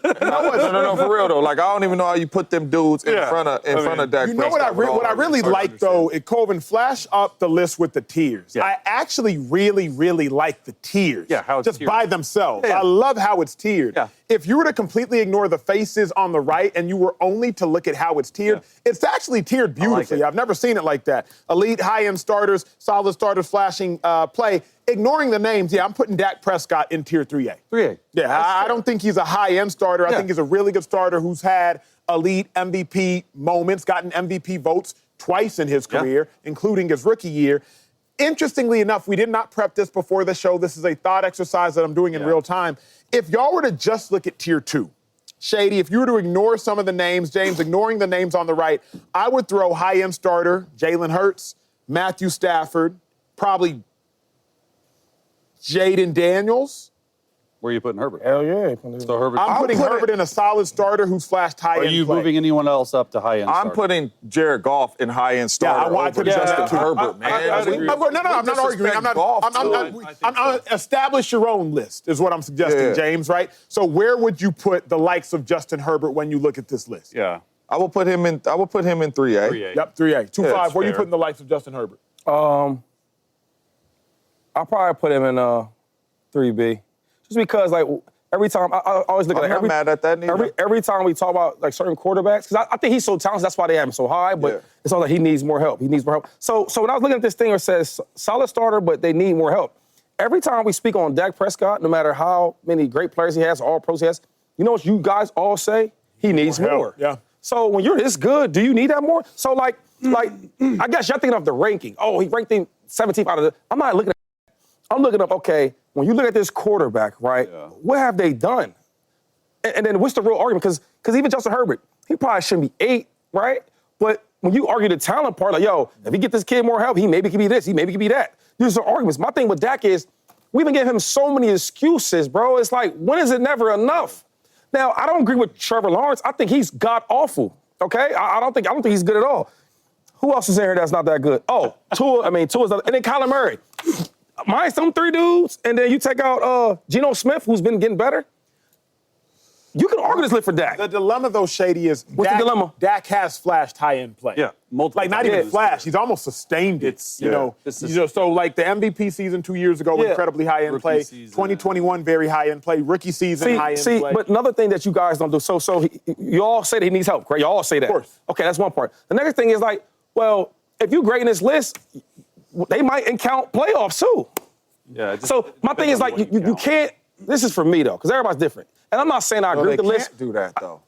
for real though. Like, I don't even know how you put them dudes in front of Dak You know Prescott. what I really like, though, is Colvin, flash up the list with the tiers. Yeah. I actually really, really like the tiers. Yeah, how it's just tiered. by themselves. Yeah. I love how it's tiered. Yeah. if you were to completely ignore the faces on the right and you were only to look at how it's tiered, it's actually tiered beautifully. I've never seen it like that. Elite, high-end starters, solid starters, flashing play. Ignoring the names, I'm putting Dak Prescott in tier 3A. 3A. Yeah, I don't think he's a high-end starter. I think he's a really good starter who's had elite MVP moments, gotten MVP votes twice in his career, including his rookie year. Interestingly enough, we did not prep this before the show. This is a thought exercise that I'm doing in real time. If y'all were to just look at tier 2, Shady, if you were to ignore some of the names, James, ignoring the names on the right, I would throw high-end starter Jalen Hurts, Matthew Stafford, probably Jaden Daniels. Where are you putting Herbert? Hell yeah. So Herbert. I'm putting Herbert in a solid starter who's flashed high-end. Are you play. moving anyone else up to high-end? I'm putting Jared Goff in high-end starter. I want to Justin Herbert, man. I'm not arguing. I'm establish your own list is what I'm suggesting, James. Right. So where would you put the likes of Justin Herbert when you look at this list? Yeah, I will put him in 3A. Yep, 3A. 2-5. Where are you putting the likes of Justin Herbert? I'll probably put him in 3B, just because like. Every time, I always look at it. I'm not mad at that neither. Every time we talk about like certain quarterbacks, because I think he's so talented, that's why they have him so high, but it's all like he needs more help. So when I was looking at this thing where it says solid starter, but they need more help, every time we speak on Dak Prescott, no matter how many great players he has, all pros he has, you know what you guys all say? He needs more. Yeah. So when you're this good, do you need that more? So like I guess you're thinking of the ranking. Oh, he ranked him 17th out of the. I'm not looking at that. I'm looking up, okay, when you look at this quarterback, right, what have they done? And then what's the real argument? Because even Justin Herbert, he probably shouldn't be 8, right? But when you argue the talent part, like, yo, if he get this kid more help, he maybe could be this, he maybe could be that. These are arguments. My thing with Dak is we've been giving him so many excuses, bro. It's like, when is it never enough? Now, I don't agree with Trevor Lawrence. I think he's god-awful, okay? I don't think he's good at all. Who else is in here that's not that good? Oh, Tua's not, and then Kyler Murray. Minus them 3 dudes, and then you take out Geno Smith, who's been getting better. You can argue this list for Dak. The dilemma, though, Shady, is What's the dilemma? Dak has flashed high-end play. Yeah, multiple. Like, not even flash. He's almost sustained it. So, like, the MVP season 2 years ago, incredibly high-end play. Season. 2021, very high-end play. Rookie season, high-end play. But another thing that you guys don't do, so you all say that he needs help, right? You all say that. Of course. Okay, that's one part. The next thing is like, well, if you grade this list, they might count playoffs too. Yeah. So my thing is like, you can't, this is for me though, because everybody's different. And I'm not saying I agree with the list. They can't do that, though.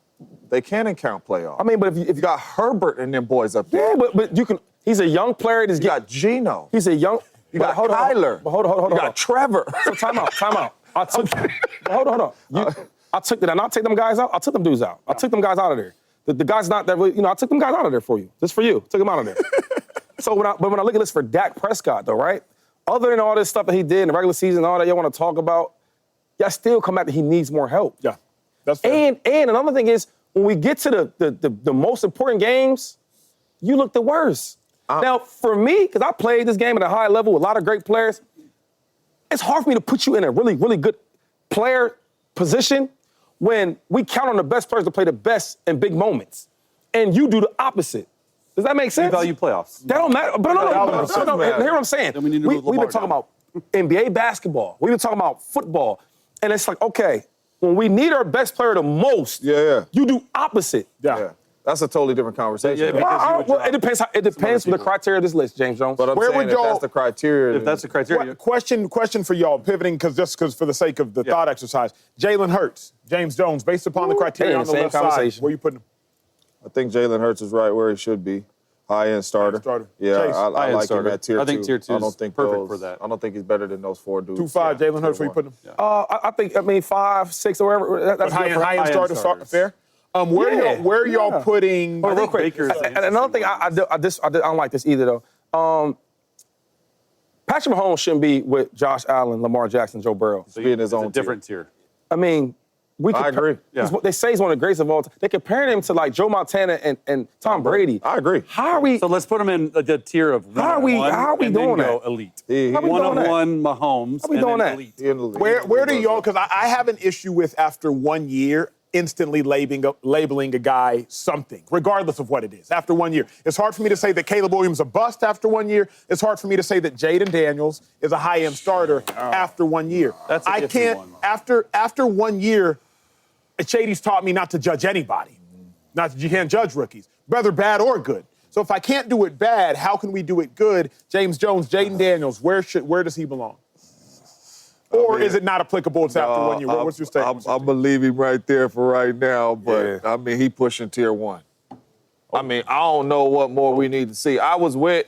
They can't count playoffs. I mean, but if you got Herbert and them boys up there. Yeah, but you can, he's a young player. You got Geno. He's a young. You got Kyler. Hold on. You got Trevor. So time out. Hold on. I took that. I not take them guys out. I took them dudes out. I took them guys out of there. The guys not that really, I took them guys out of there for you. Just for you. Took them out of there. So when I look at this for Dak Prescott, though, right? Other than all this stuff that he did in the regular season and all that y'all want to talk about, y'all still come back that he needs more help. Yeah, that's fair. And another thing is, when we get to the most important games, you look the worst. Now, for me, because I played this game at a high level with a lot of great players, it's hard for me to put you in a really, really good player position when we count on the best players to play the best in big moments. And you do the opposite. Does that make sense? We value playoffs. That don't matter. But no. Hear what I'm saying. Then we need to we've been talking about NBA basketball. We've been talking about football. And it's like, okay, when we need our best player the most, you do opposite. Yeah. That's a totally different conversation. It depends. It depends on the criteria of this list, James Jones. But Where would if that's the criteria. If that's the criteria. Question for y'all, pivoting because for the sake of the thought exercise. Jalen Hurts, James Jones, based upon the criteria on the left side, where you putting him? I think Jalen Hurts is right where he should be. High-end starter. Yeah, I like him at tier 2. I think tier 2 is perfect for that. I don't think he's better than those 4 dudes. 2-5, Jalen Hurts, where you putting him? I think 5, 6, or wherever. That's high-end starter, fair? Where are y'all putting? Real quick. And another thing, I don't like this either though. Patrick Mahomes shouldn't be with Josh Allen, Lamar Jackson, Joe Burrow. So be in his own different tier. I mean, I agree. Yeah. They say he's one of the greatest of all time. They're comparing him to like Joe Montana and Tom Brady. I agree. How are we? So let's put him in the tier of one. How are we doing that? Elite. One of one Mahomes. How we doing that? Elite. Where do y'all? Because I have an issue with after 1 year instantly labeling a guy something, regardless of what it is. After 1 year, it's hard for me to say that Caleb Williams is a bust after 1 year. It's hard for me to say that Jaden Daniels is a high-end starter after 1 year. That's a I iffy can't one. after 1 year. Shady's taught me not to judge anybody. Not that you can't judge rookies, whether bad or good. So if I can't do it bad, how can we do it good? James Jones, Jaden Daniels, where does he belong? Or is it not applicable? It's after 1 year. What's your statement? I believe him right there for right now, but I mean, he pushing tier 1. I mean, I don't know what more we need to see. I was with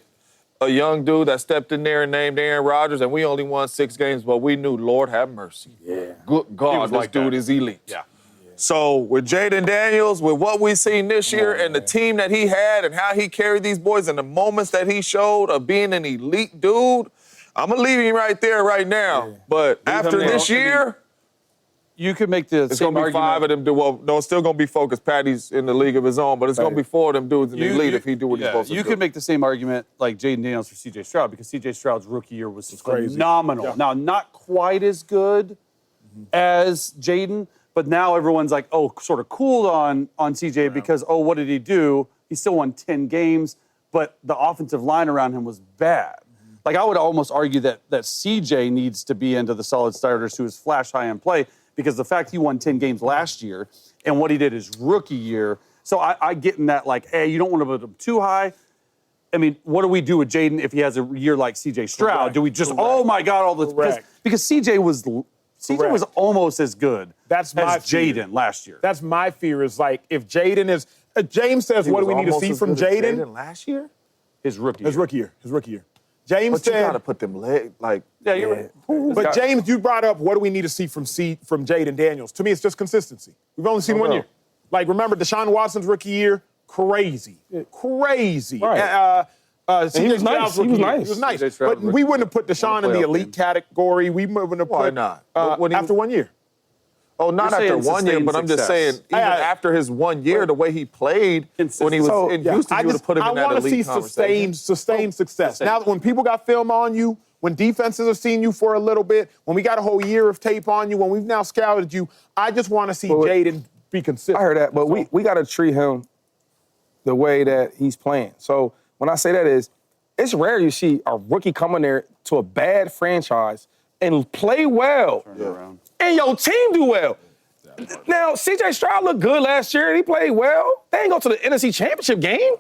a young dude that stepped in there and named Aaron Rodgers, and we only won 6 games, but we knew, Lord have mercy. Yeah. Good God, this dude is elite. Yeah. So with Jaden Daniels, with what we've seen this year and the team that he had and how he carried these boys and the moments that he showed of being an elite dude, I'm going to leave him right there right now. Yeah. But after this year, you could make the it's going to be 5 of them. No, it's still going to be focused. Patty's in the league of his own, but it's going to be 4 of them dudes in the elite if he do what he's supposed to do. You could make the same argument like Jaden Daniels for C.J. Stroud because C.J. Stroud's rookie year was phenomenal. Yeah. Now, not quite as good as Jaden, but now everyone's like, sort of cooled on C.J. because, what did he do? He still won 10 games, but the offensive line around him was bad. Like, I would almost argue that C.J. needs to be into the solid starters who is flash high in play because the fact he won 10 games last year and what he did his rookie year. So I get in that, like, hey, you don't want to put him too high. I mean, what do we do with Jaden if he has a year like C.J. Stroud? Correct. Do we just, oh, my God, all the – because C.J. was almost as good as Jaden last year. That's my fear is, like, if Jaden is – James says, what do we need to see from Jaden? Last year? His rookie year. James said – you got to put them legs – like – Yeah, you're right. But James, you brought up what do we need to see from Jaden Daniels. To me, it's just consistency. We've only seen 1 year. Like, remember, Deshaun Watson's rookie year, crazy. Right. He was nice. He was nice. But we wouldn't have put Deshaun in the elite category. We wouldn't have put – Why not? After 1 year. Oh, not after 1 year, but I'm just saying, even after his 1 year, the way he played when he was in Houston, you would have put him in that elite conversation. I want to see sustained success. Now, when people got film on you, when defenses have seen you for a little bit, when we got a whole year of tape on you, when we've now scouted you, I just want to see Jaden be consistent. I heard that, but we got to treat him the way that he's playing. So when I say that is, it's rare you see a rookie come in there to a bad franchise and play well. Turn it around. And your team do well. Now, C.J. Stroud looked good last year. He played well. They ain't go to the NFC Championship game.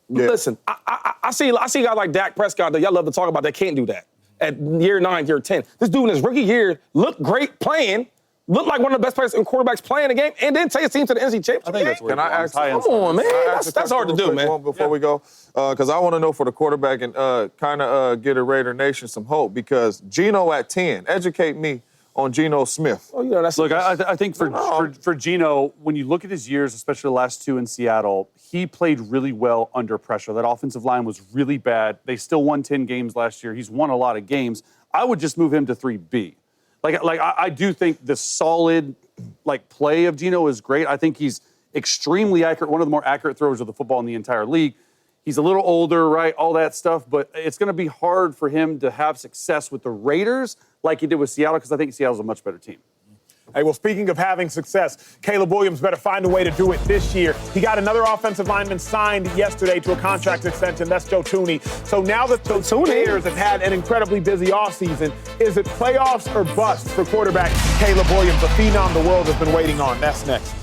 Yeah. Listen, I see guys like Dak Prescott that y'all love to talk about that can't do that at year 9, year 10. This dude in his rookie year looked great playing, looked like one of the best players in quarterbacks playing the game, and then take his team to the NFC Championship. I think that's where Can I ask? Come on, man. That's hard to do, man. Before we go, because I want to know for the quarterback and kind of get a Raider Nation some hope because Geno at 10. Educate me on Geno Smith. Oh, yeah, Look, I think for Geno, when you look at his years, especially the last 2 in Seattle, he played really well under pressure. That offensive line was really bad. They still won 10 games last year. He's won a lot of games. I would just move him to 3B. I do think the solid play of Geno is great. I think he's extremely accurate, one of the more accurate throwers of the football in the entire league. He's a little older, right, all that stuff, but it's going to be hard for him to have success with the Raiders like he did with Seattle because I think Seattle's a much better team. Hey, well, speaking of having success, Caleb Williams better find a way to do it this year. He got another offensive lineman signed yesterday to a contract extension. That's Joe Tooney. So now that the Bears have had an incredibly busy offseason, is it playoffs or bust for quarterback Caleb Williams, a phenom the world has been waiting on? That's next.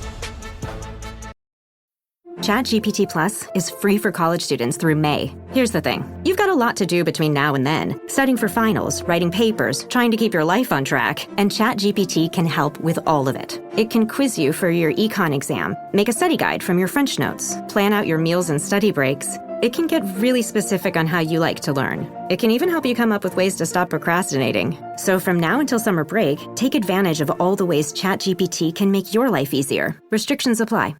ChatGPT Plus is free for college students through May. Here's the thing. You've got a lot to do between now and then. Studying for finals, writing papers, trying to keep your life on track, and ChatGPT can help with all of it. It can quiz you for your econ exam, make a study guide from your French notes, plan out your meals and study breaks. It can get really specific on how you like to learn. It can even help you come up with ways to stop procrastinating. So from now until summer break, take advantage of all the ways ChatGPT can make your life easier. Restrictions apply.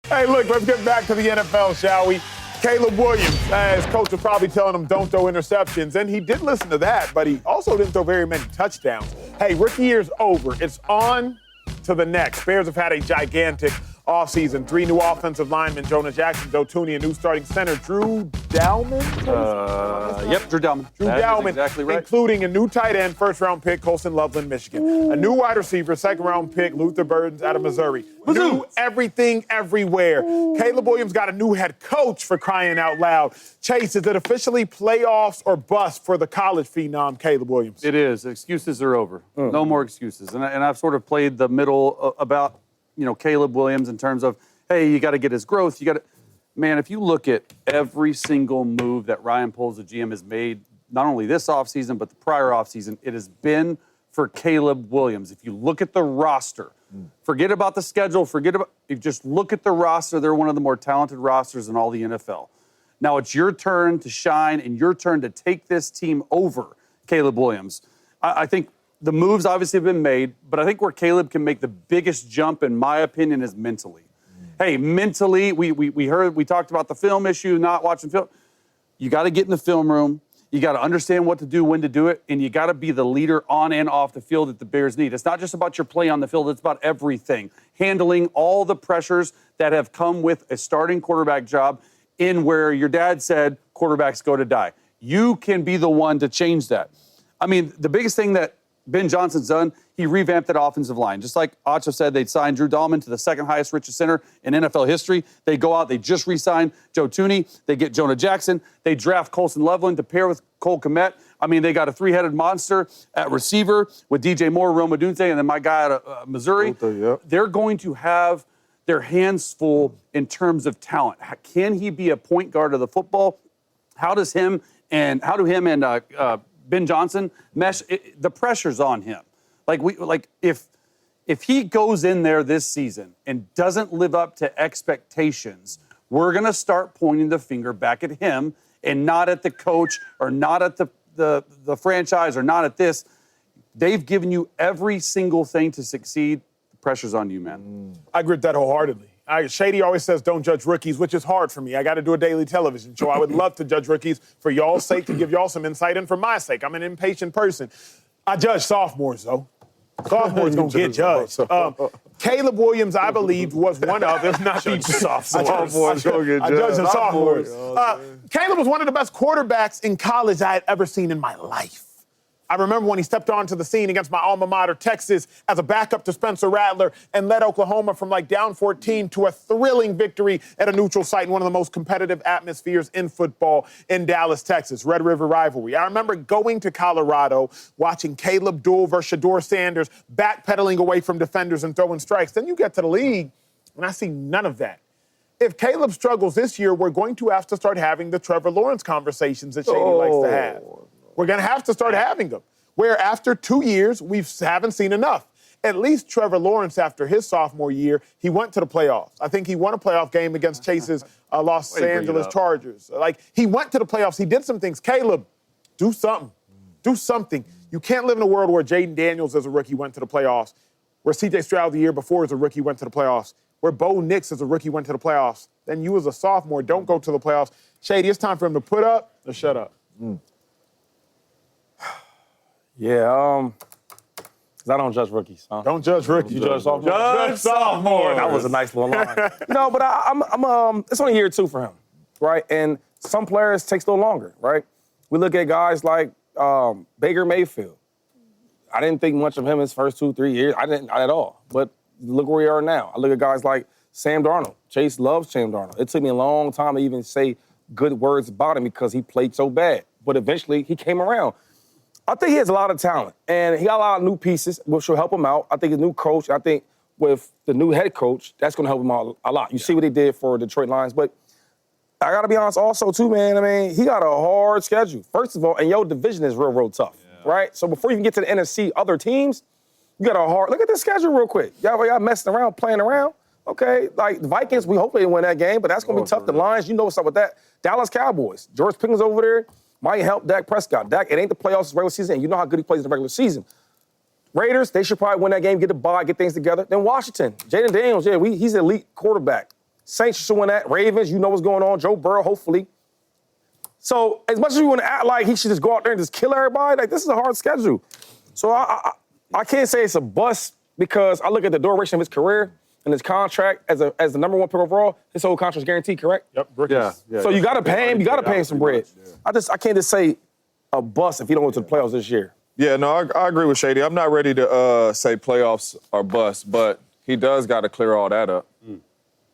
Hey, look, let's get back to the NFL, shall we? Caleb Williams, his coach was probably telling him don't throw interceptions, and he did listen to that, but he also didn't throw very many touchdowns. Hey, rookie year's over. It's on to the next. Bears have had a gigantic offseason. 3 new offensive linemen, Jonah Jackson, Joe Tooney, a new starting center, Drew Dalman? Drew Dalman. Drew That is Dalman, exactly right. including a new tight end, first-round pick, Colson Loveland, Michigan. A new wide receiver, second-round pick, Luther Burns out of Missouri. New everything everywhere. Caleb Williams got a new head coach, for crying out loud. Chase, is it officially playoffs or bust for the college phenom, Caleb Williams? It is. Excuses are over. No more excuses. And I've sort of played the middle about, Caleb Williams in terms of, hey, you got to get his growth. Man, if you look at every single move that Ryan Poles, the GM, has made, not only this offseason, but the prior offseason, it has been for Caleb Williams. If you look at the roster, forget about the schedule, if you just look at the roster, they're one of the more talented rosters in all the NFL. Now it's your turn to shine and your turn to take this team over, Caleb Williams. I think the moves obviously have been made, but I think where Caleb can make the biggest jump, in my opinion, is mentally. Hey, mentally, we talked about the film issue, not watching film. You got to get in the film room. You got to understand what to do, when to do it, and you got to be the leader on and off the field that the Bears need. It's not just about your play on the field. It's about everything. Handling all the pressures that have come with a starting quarterback job in where your dad said quarterbacks go to die. You can be the one to change that. I mean, the biggest thing that Ben Johnson's done, he revamped that offensive line. Just like Acha said, they'd signed Drew Dalman to the second highest, richest center in NFL history. They go out, they just re-signed Joe Tooney. They get Jonah Jackson. They draft Colson Loveland to pair with Cole Kmet. I mean, they got a 3-headed monster at receiver with DJ Moore, Rome Odunze, and then my guy out of Missouri. They're going to have their hands full in terms of talent. Can he be a point guard of the football? How do him and Ben Johnson mesh? The pressure's on him. If he goes in there this season and doesn't live up to expectations, we're going to start pointing the finger back at him and not at the coach or not at the franchise or not at this. They've given you every single thing to succeed. The pressure's on you, man. I agree with that wholeheartedly. Shady always says don't judge rookies, which is hard for me. I got to do a daily television show. I would love to judge rookies for y'all's sake, to give y'all some insight, and for my sake. I'm an impatient person. I judge sophomores, though. Sophomores going to get judged. Caleb Williams, I believe, was one of, if not the sophomores. I judge the sophomores. Caleb was one of the best quarterbacks in college I had ever seen in my life. I remember when he stepped onto the scene against my alma mater, Texas, as a backup to Spencer Rattler and led Oklahoma from down 14 to a thrilling victory at a neutral site in one of the most competitive atmospheres in football in Dallas, Texas, Red River rivalry. I remember going to Colorado, watching Caleb duel versus Shador Sanders, backpedaling away from defenders and throwing strikes. Then you get to the league, and I see none of that. If Caleb struggles this year, we're going to have to start having the Trevor Lawrence conversations that Shady likes to have. We're going to have to start having them, where after 2 years, we haven't seen enough. At least Trevor Lawrence, after his sophomore year, he went to the playoffs. I think he won a playoff game against Chase's Los Angeles Chargers. He went to the playoffs. He did some things. Caleb, do something. Do something. You can't live in a world where Jaden Daniels as a rookie went to the playoffs, where C.J. Stroud the year before as a rookie went to the playoffs, where Bo Nix as a rookie went to the playoffs. Then you as a sophomore don't go to the playoffs. Shady, it's time for him to put up or shut up. Yeah, I don't judge rookies. Huh? Don't judge rookies. You judge sophomores? Judge sophomores. That was a nice little line. But I'm it's only year 2 for him, right? And some players takes a little longer, right? We look at guys like Baker Mayfield. I didn't think much of him his first 2-3 years. I didn't, not at all. But look where we are now. I look at guys like Sam Darnold. Chase loves Sam Darnold. It took me a long time to even say good words about him because he played so bad. But eventually, he came around. I think he has a lot of talent, and he got a lot of new pieces, which will help him out. I think his new coach, I think with the new head coach, that's going to help him out a lot. You see what he did for Detroit Lions. But I got to be honest also, too, man. I mean, he got a hard schedule. First of all, and your division is real tough, right? So before you can get to the NFC, other teams, you got a hard – look at the schedule real quick. Y'all messing around, playing around. Okay, the Vikings, we hope they win that game, but that's going to be tough. The Lions, you know what's up with that. Dallas Cowboys, George Pickens over there. Might help Dak Prescott. Dak, it ain't the playoffs, it's regular season, and you know how good he plays in the regular season. Raiders, they should probably win that game, get the bye, get things together. Then Washington, Jaden Daniels, he's an elite quarterback. Saints should win that. Ravens, you know what's going on. Joe Burrow, hopefully. So as much as we want to act like he should just go out there and just kill everybody, this is a hard schedule. So I can't say it's a bust because I look at the duration of his career. and his contract as the number 1 pick overall, his whole contract's guaranteed, correct? Yep, rookies. Yeah. So you got to pay him. You got to pay him some bread. I can't just say a bust if he don't go to the playoffs this year. Yeah, no, I agree with Shady. I'm not ready to say playoffs are bust, but he does got to clear all that up.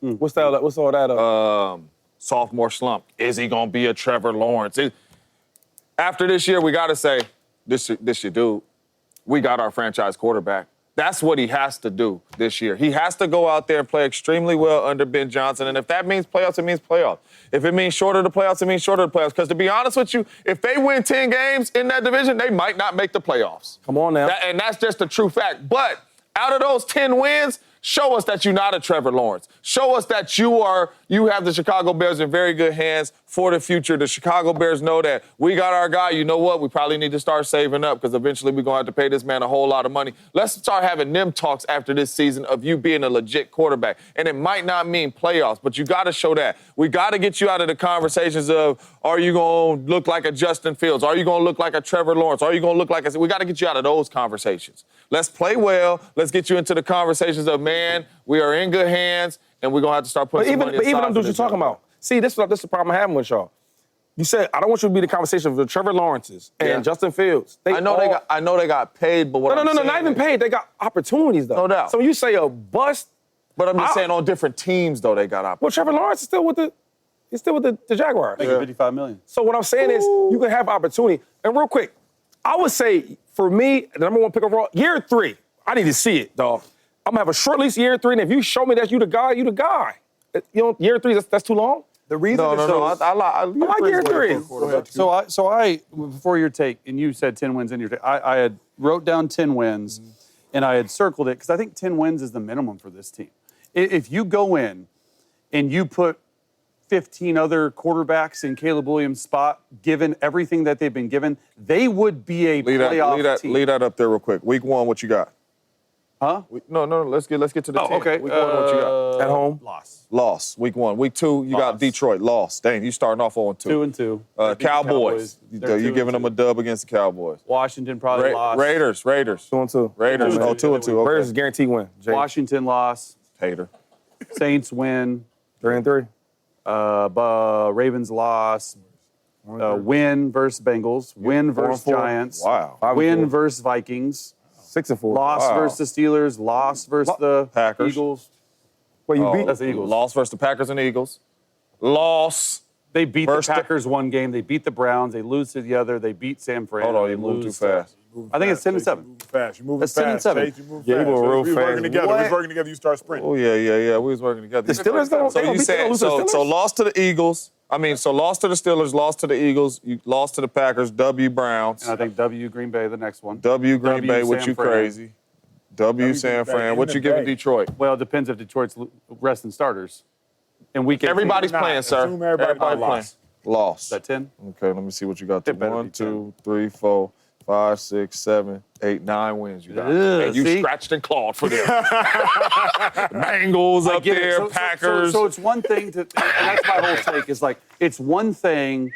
What's all that up? Sophomore slump. Is he gonna be a Trevor Lawrence? After this year, we got to say this your dude. We got our franchise quarterback. That's what he has to do this year. He has to go out there and play extremely well under Ben Johnson. And if that means playoffs, it means playoffs. If it means shorter the playoffs, it means shorter the playoffs. Because to be honest with you, if they win 10 games in that division, they might not make the playoffs. Come on now. And that's just a true fact. But out of those 10 wins, show us that you're not a Trevor Lawrence. Show us that you have the Chicago Bears in very good hands for the future. The Chicago Bears know that we got our guy. You know what? We probably need to start saving up because eventually we're going to have to pay this man a whole lot of money. Let's start having them talks after this season of you being a legit quarterback. And it might not mean playoffs, but you got to show that. We got to get you out of the conversations of, are you going to look like a Justin Fields? Are you going to look like a Trevor Lawrence? Are you going to look like we got to get you out of those conversations. Let's play well. Let's get you into the conversations of, man, we are in good hands, and we're going to have to start putting some money aside. But even them dudes you're talking about. See, this is the problem I'm having with y'all. You said, I don't want you to be the conversation with the Trevor Lawrences and Justin Fields. I know they got paid, but No, not even paid. They got opportunities, though. No doubt. So when you say a bust. But I'm just saying on different teams, though, they got opportunities. Well, Trevor Lawrence is still with the Jaguars. Making $55 million. So what I'm saying is you can have opportunity. And real quick, I would say, for me, the number 1 pick overall, year 3, I need to see it, dog. I'm going to have a short lease year 3, and if you show me that you the guy, you the guy. You know, year 3, that's too long? The reason I like year 3. So I, before your take, and you said 10 wins in your take, I had wrote down 10 wins, and I had circled it, because I think 10 wins is the minimum for this team. If you go in and you put 15 other quarterbacks in Caleb Williams' spot, given everything that they've been given, they would be a playoff team. Lead that up there real quick. Week 1, what you got? Huh? No, let's get to the team. Okay. Week 1, what you got? At home? Loss. Week 1. Week 2, you got Detroit. Loss. Dang, you starting off 0-2. 2-2. Cowboys. You giving them a dub against the Cowboys. Washington probably lost. Raiders. 2-2. Raiders. 2-2. Okay. Raiders is guaranteed win. Jay. Washington lost. Hater. Saints win. 3-3. Ravens loss. Win versus Bengals. Win versus Giants. Wow. Win versus Vikings. 6-4. Loss versus the Steelers. Loss versus the Packers. Eagles. Well, you beat That's the Eagles. Loss versus the Packers and Eagles. Loss. They beat the Packers one game. They beat the Browns. They lose to the other. They beat San Fran. Hold on, you moved too fast. I think it's 10-7. You're moving That's fast. 10-7. You moving Yeah, fast. you moving real We was working fast. together. What? We was working together. You start sprinting. Oh, yeah. We was working together. The Steelers don't. So you said so loss to the Eagles. So loss to the Steelers, loss to the Eagles, you lost to the Packers, W Browns. And I think W Green Bay the next one. W Green Bay, what San you Fran. crazy. W San Fran. What you giving Detroit? Well, it depends if Detroit's resting starters. And week 18. Everybody's Nah, playing, sir. assume everybody playing. lost. Lost. Is that 10? Okay, let me see what you got. It better be 1, 2, 3, 4, 5, 6, 7, 8, 9 wins you got. Ugh, And you see? scratched and clawed for them. Bengals up get it. there, Packers. So it's one thing to, and that's my whole take, is like, it's one thing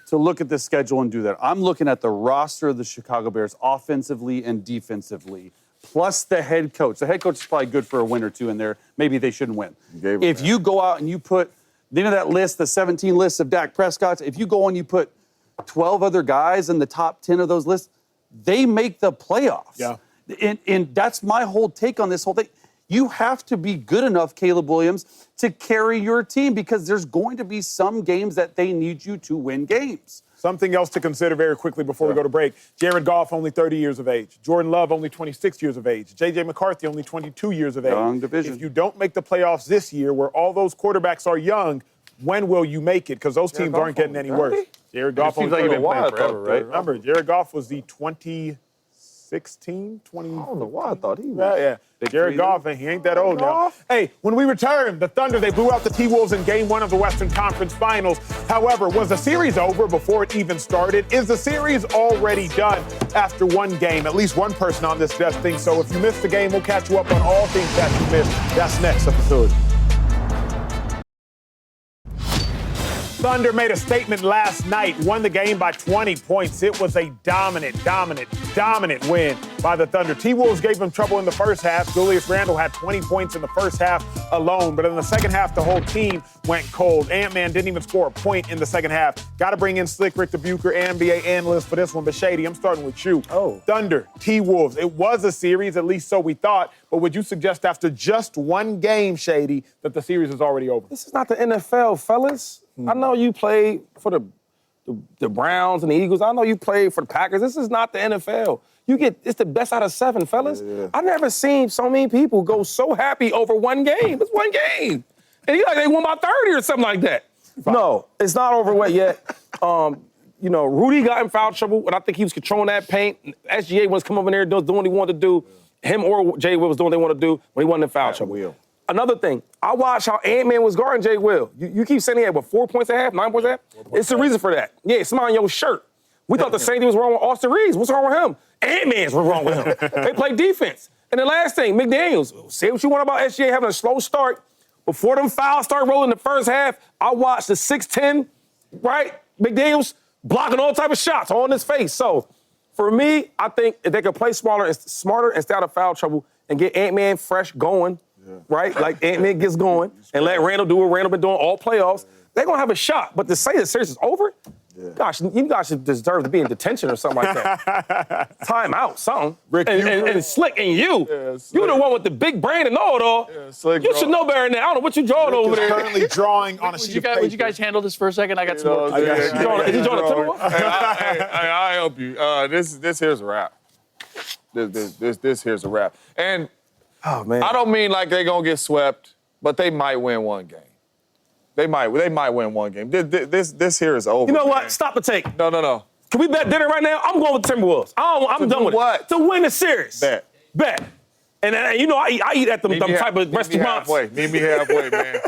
to look at the schedule and do that. I'm looking at the roster of the Chicago Bears offensively and defensively, plus the head coach. The head coach is probably good for a win or two in there. Maybe they shouldn't win. If you go out and you put, that list, the 17 lists of Dak Prescott's, if you go and you put 12 other guys in the top 10 of those lists, they make the playoffs. Yeah. And that's my whole take on this whole thing. You have to be good enough, Caleb Williams, to carry your team, because there's going to be some games that they need you to win games. Something else to consider very quickly before we go to break. Jared Goff, only 30 years of age. Jordan Love, only 26 years of age. J.J. McCarthy, only 22 years of age. Young division. If you don't make the playoffs this year, where all those quarterbacks are young, when will you make it? Because those teams aren't getting any worse. Jared Goff seems only like 30. you've been playing forever, right? Remember, Jared Goff was the 2016, 20. I don't know why I thought he was. Yeah. Jared Goff, he ain't that old now. Hey, when we return, the Thunder, they blew out the T-Wolves in Game 1 of the Western Conference Finals. However, was the series over before it even started? Is the series already done after one game? At least one person on this desk thinks so. If you missed the game, we'll catch you up on all things that you missed. That's next episode. Thunder made a statement last night, won the game by 20 points. It was a dominant win by the Thunder. T-Wolves gave them trouble in the first half. Julius Randle had 20 points in the first half alone, but in the second half, the whole team went cold. Ant-Man didn't even score a point in the second half. Got to bring in Slick Rick, the Bucher, NBA analyst for this one. But Shady, I'm starting with you. Thunder, T-Wolves. It was a series, at least so we thought, but would you suggest after just one game, Shady, that the series is already over? This is not the NFL, fellas. I know you played for the Browns and the Eagles. I know you played for the Packers. This is not the NFL. It's the best out of 7, fellas. Yeah. I never seen so many people go so happy over one game. It's one game. And you like they won by 30 or something like that. No, it's not over yet. Rudy got in foul trouble, and I think he was controlling that paint. SGA was coming over there doing what he wanted to do. Him or Jay Will was doing what they wanted to do when he wasn't in foul trouble. Another thing, I watched how Ant-Man was guarding Jay Will. You keep saying he had, 4 points a half, 9 points a half? It's the reason for that. Yeah, it's on your shirt. We thought the same thing was wrong with Austin Reeves. What's wrong with him? Ant-Man's what's wrong with him. They play defense. And the last thing, McDaniels, say what you want about SGA having a slow start. Before them fouls start rolling in the first half, I watched the 6'10", right? McDaniels blocking all type of shots on his face. So, for me, I think if they could play smarter and stay out of foul trouble and get Ant-Man fresh going, right? Like Ant-Man gets going and let Randall do what Randall been doing all playoffs, they're going to have a shot. But to say the series is over, gosh, you guys should deserve to be in detention or something like that. Time out, something. Rick, and Slick and you. Yeah, you the one with the big brain and know it all. Yeah, you should know better than that. I don't know what you drawing over there. Currently drawing on a sheet of paper. Would you guys handle this for a second? I got some more. Is he drawing a Timberwolves? I'll help you. This here's a wrap. This here's a wrap. And I don't mean like they're going to get swept, but they might win one game. They might win one game. This here is over. You know what? Stop the take. No. Can we bet dinner right now? I'm going with the Timberwolves. I'm done with what? it. To win the series. Bet. And I eat at them type of restaurants. Meet me halfway, man.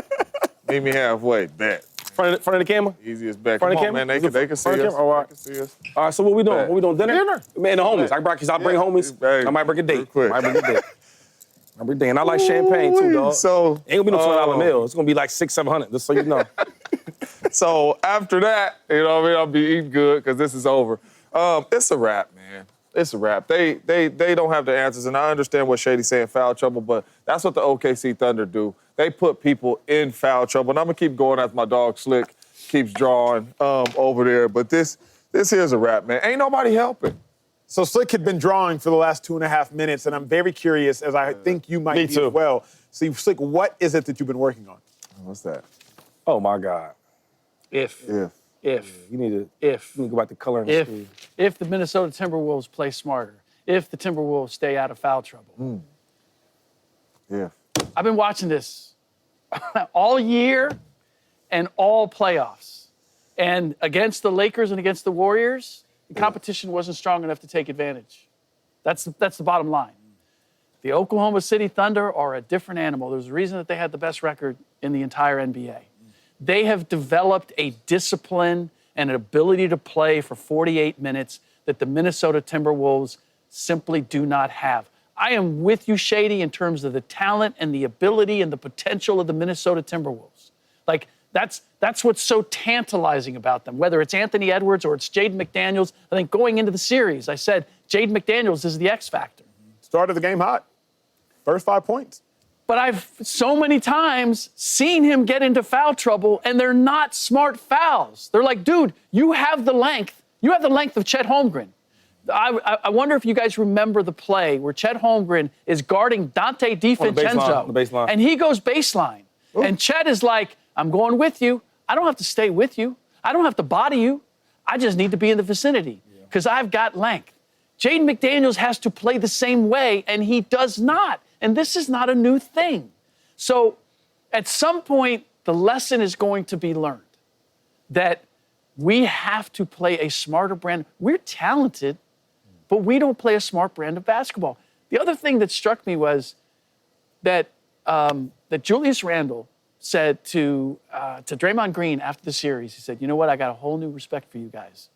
Meet me halfway. Bet. Front of the camera? Easiest bet. Come on, man. They can see us. All right. They can see us. All right, so what we doing? What we doing? Dinner? Man, the homies. I bring homies. I might bring a date. Every day. And I like champagne too, dog. So ain't gonna be no $20 meal. It's gonna be like $600-700, just so you know. So after that, I'll be eating good because this is over. It's a wrap, man. It's a wrap. They don't have the answers, and I understand what Shady's saying, foul trouble, but that's what the OKC Thunder do. They put people in foul trouble, and I'm gonna keep going after my dog Slick keeps drawing over there. But this here's a wrap, man. Ain't nobody helping. So Slick had been drawing for the last 2.5 minutes, and I'm very curious, as I think you might be as well. So, Slick, what is it that you've been working on? What's that? Oh, my God. If you need to go back to color in the screen. If the Minnesota Timberwolves play smarter, if the Timberwolves stay out of foul trouble. I've been watching this all year and all playoffs. And against the Lakers and against the Warriors, the competition wasn't strong enough to take advantage. That's the bottom line. The Oklahoma City Thunder are a different animal. There's a reason that they had the best record in the entire NBA. They have developed a discipline and an ability to play for 48 minutes that the Minnesota Timberwolves simply do not have. I am with you, Shady, in terms of the talent and the ability and the potential of the Minnesota Timberwolves. Like, that's what's so tantalizing about them, whether it's Anthony Edwards or it's Jaden McDaniels. I think going into the series, I said Jaden McDaniels is the X factor. Started the game hot. First 5 points. But I've so many times seen him get into foul trouble, and they're not smart fouls. They're like, dude, you have the length. You have the length of Chet Holmgren. I wonder if you guys remember the play where Chet Holmgren is guarding Dante DiVincenzo. On the baseline. And he goes baseline. Ooh. And Chet is like, I'm going with you. I don't have to stay with you. I don't have to body you. I just need to be in the vicinity because I've got length. Jaden McDaniels has to play the same way, and he does not. And this is not a new thing. So at some point, the lesson is going to be learned that we have to play a smarter brand. We're talented, but we don't play a smart brand of basketball. The other thing that struck me was that Julius Randle said to Draymond Green after the series, he said, you know what, I got a whole new respect for you guys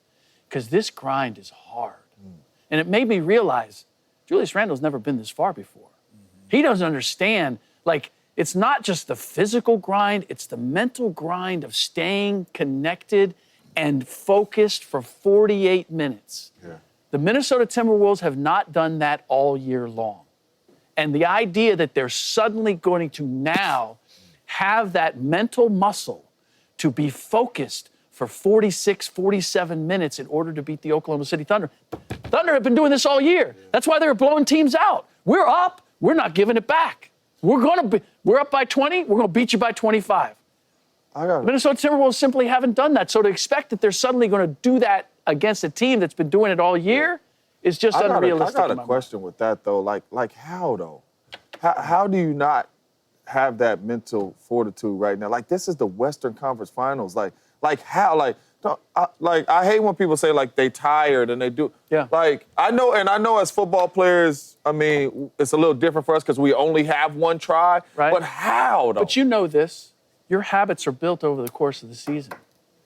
because this grind is hard. And it made me realize Julius Randle's never been this far before. He doesn't understand, like, It's not just the physical grind, it's the mental grind of staying connected and focused for 48 minutes. Yeah. The Minnesota Timberwolves have not done that all year long. And the idea that they're suddenly going to now have that mental muscle to be focused for 46, 47 minutes in order to beat the Oklahoma City Thunder. Thunder have been doing this all year. That's why they're blowing teams out. We're up. We're not giving it back. We're up by 20. We're going to beat you by 25. Minnesota Timberwolves simply haven't done that. So to expect that they're suddenly going to do that against a team that's been doing it all year is just unrealistic. I got a question with that, though. Like how, though? How do you not have that mental fortitude right now? Like, this is the Western Conference Finals. Like how? I hate when people say, like, they tired and they do. Yeah. Like, I know as football players, I mean, it's a little different for us because we only have one try. Right. But how, though? But you know this. Your habits are built over the course of the season.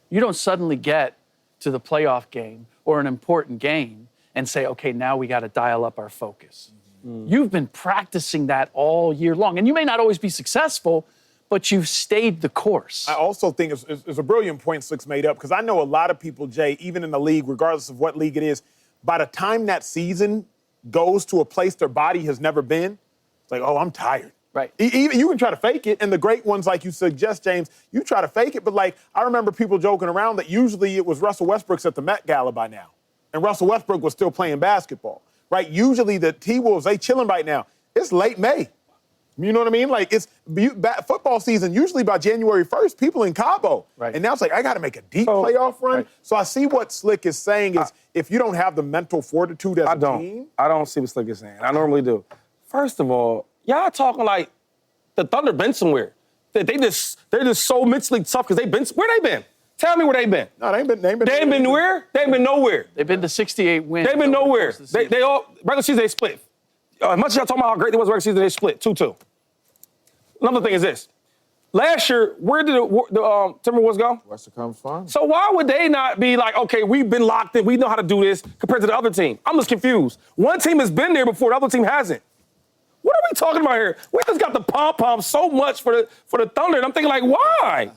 You don't suddenly get to the playoff game or an important game and say, okay, now we got to dial up our focus. Mm-hmm. You've been practicing that all year long. And you may not always be successful, but you've stayed the course. I also think it's a brilliant point Slick's made up, because I know a lot of people, Jay, even in the league, regardless of what league it is, by the time that season goes to a place their body has never been, it's like, oh, I'm tired. Right. Even you can try to fake it, and the great ones, like you suggest, James, you try to fake it, but like I remember people joking around that usually it was Russell Westbrook's at the Met Gala by now, and Russell Westbrook was still playing basketball, right? Usually the T-Wolves, they chilling right now. It's late May. You know what I mean? Like, it's football season, usually by January 1st, people in Cabo. Right. And now it's like, I got to make a deep playoff run. Right. So I see what Slick is saying is if you don't have the mental fortitude as a team. I don't see what Slick is saying. I normally do. First of all, y'all talking like the Thunder been somewhere. They're just so mentally tough because where they been? Tell me where they been. No, they ain't been where? They ain't been nowhere. They've been to 68 wins. They've been nowhere. They all, regular season, they split. As much as y'all talking about how great they was regular season, they split 2-2. Another thing is this. Last year, where did the Timberwolves go? Western Conference Finals. So why would they not be like, okay, we've been locked in, we know how to do this compared to the other team? I'm just confused. One team has been there before, the other team hasn't. What are we talking about here? We just got the pom-pom so much for the Thunder, and I'm thinking, like, why?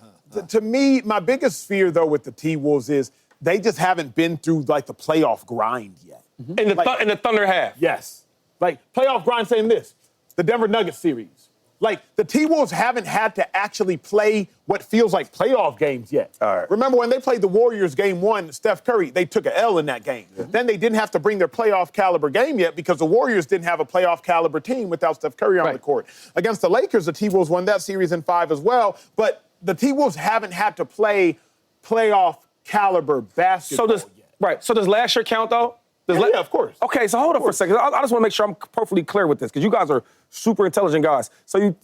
To me, my biggest fear, though, with the T-Wolves is they just haven't been through, like, the playoff grind yet. Mm-hmm. And the Thunder have. Yes. Like, playoff grind saying this, the Denver Nuggets series. Like, the T-Wolves haven't had to actually play what feels like playoff games yet. All right. Remember when they played the Warriors game 1, Steph Curry, they took an L in that game. Mm-hmm. Then they didn't have to bring their playoff caliber game yet because the Warriors didn't have a playoff caliber team without Steph Curry on the court. Against the Lakers, the T-Wolves won that series in 5 as well. But the T-Wolves haven't had to play playoff caliber basketball yet. Right. So does last year count, though? Yeah, of course. Okay, so hold on for a second. I just want to make sure I'm perfectly clear with this because you guys are super intelligent guys. So you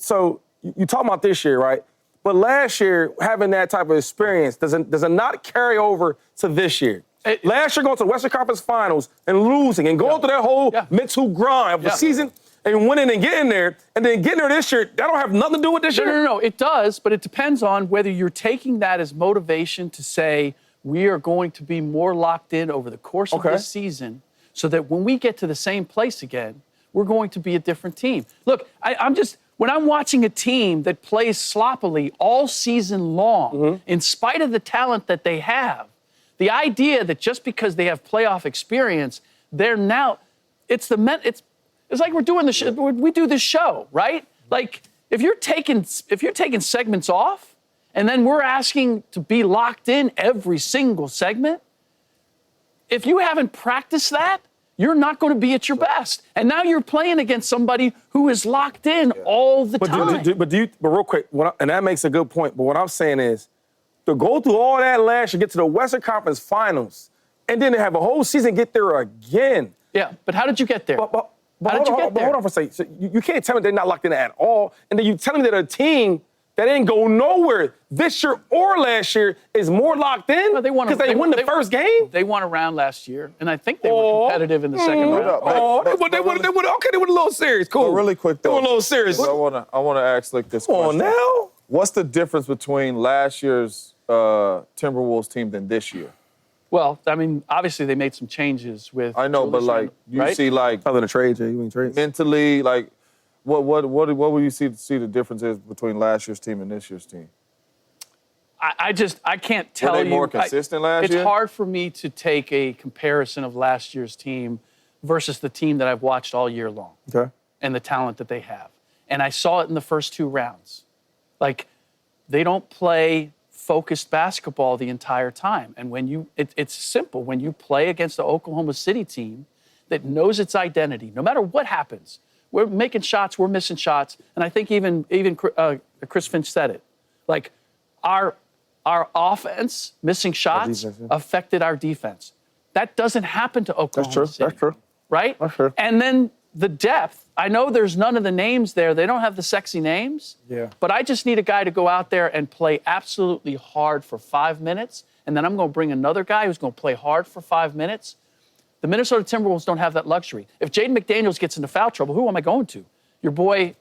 talking about this year, right? But last year, having that type of experience, does it not carry over to this year? Last year, going to the Western Conference Finals and losing and going through that whole mental grind of the season and winning and getting there, and then getting there this year, that don't have nothing to do with this year? No, it does, but it depends on whether you're taking that as motivation to say, we are going to be more locked in over the course of this season so that when we get to the same place again, we're going to be a different team. Look, when I'm watching a team that plays sloppily all season long, in spite of the talent that they have, the idea that just because they have playoff experience, they're now, it's like we're doing we do this show, right? Like if you're taking segments off, and then we're asking to be locked in every single segment. If you haven't practiced that, you're not going to be at your best. And now you're playing against somebody who is locked in all the time. But real quick, and that makes a good point, but what I'm saying is, to go through all that last year, get to the Western Conference Finals, and then to have a whole season get there again. Yeah, but how did you get there? But hold on for a second. So you can't tell me they're not locked in at all, and then you tell me that a team that ain't go nowhere this year or last year is more locked in because they won the first game? They won a round last year, and I think they were competitive in the second round. They won a little series. Cool. Really quick, though. They won a little series. I want to ask like this question. Come on now. What's the difference between last year's Timberwolves team than this year? Well, I mean, obviously they made some changes with. I know, but like you see, like other than trade, Jay, you mean trades? Mentally, like What would you see the difference is between last year's team and this year's team? I can't tell you. Were they more consistent last year? It's hard for me to take a comparison of last year's team versus the team that I've watched all year long. Okay. And the talent that they have. And I saw it in the first 2 rounds. Like, they don't play focused basketball the entire time. And when it's simple. When you play against the Oklahoma City team that knows its identity, no matter what happens, we're making shots, we're missing shots. And I think even Chris Finch said it. Like, our offense missing shots affected our defense. That doesn't happen to Oklahoma City. That's true. Right? That's true. And then the depth. I know there's none of the names there. They don't have the sexy names. Yeah. But I just need a guy to go out there and play absolutely hard for 5 minutes. And then I'm going to bring another guy who's going to play hard for 5 minutes. The Minnesota Timberwolves don't have that luxury. If Jaden McDaniels gets into foul trouble, who am I going to? Your boy,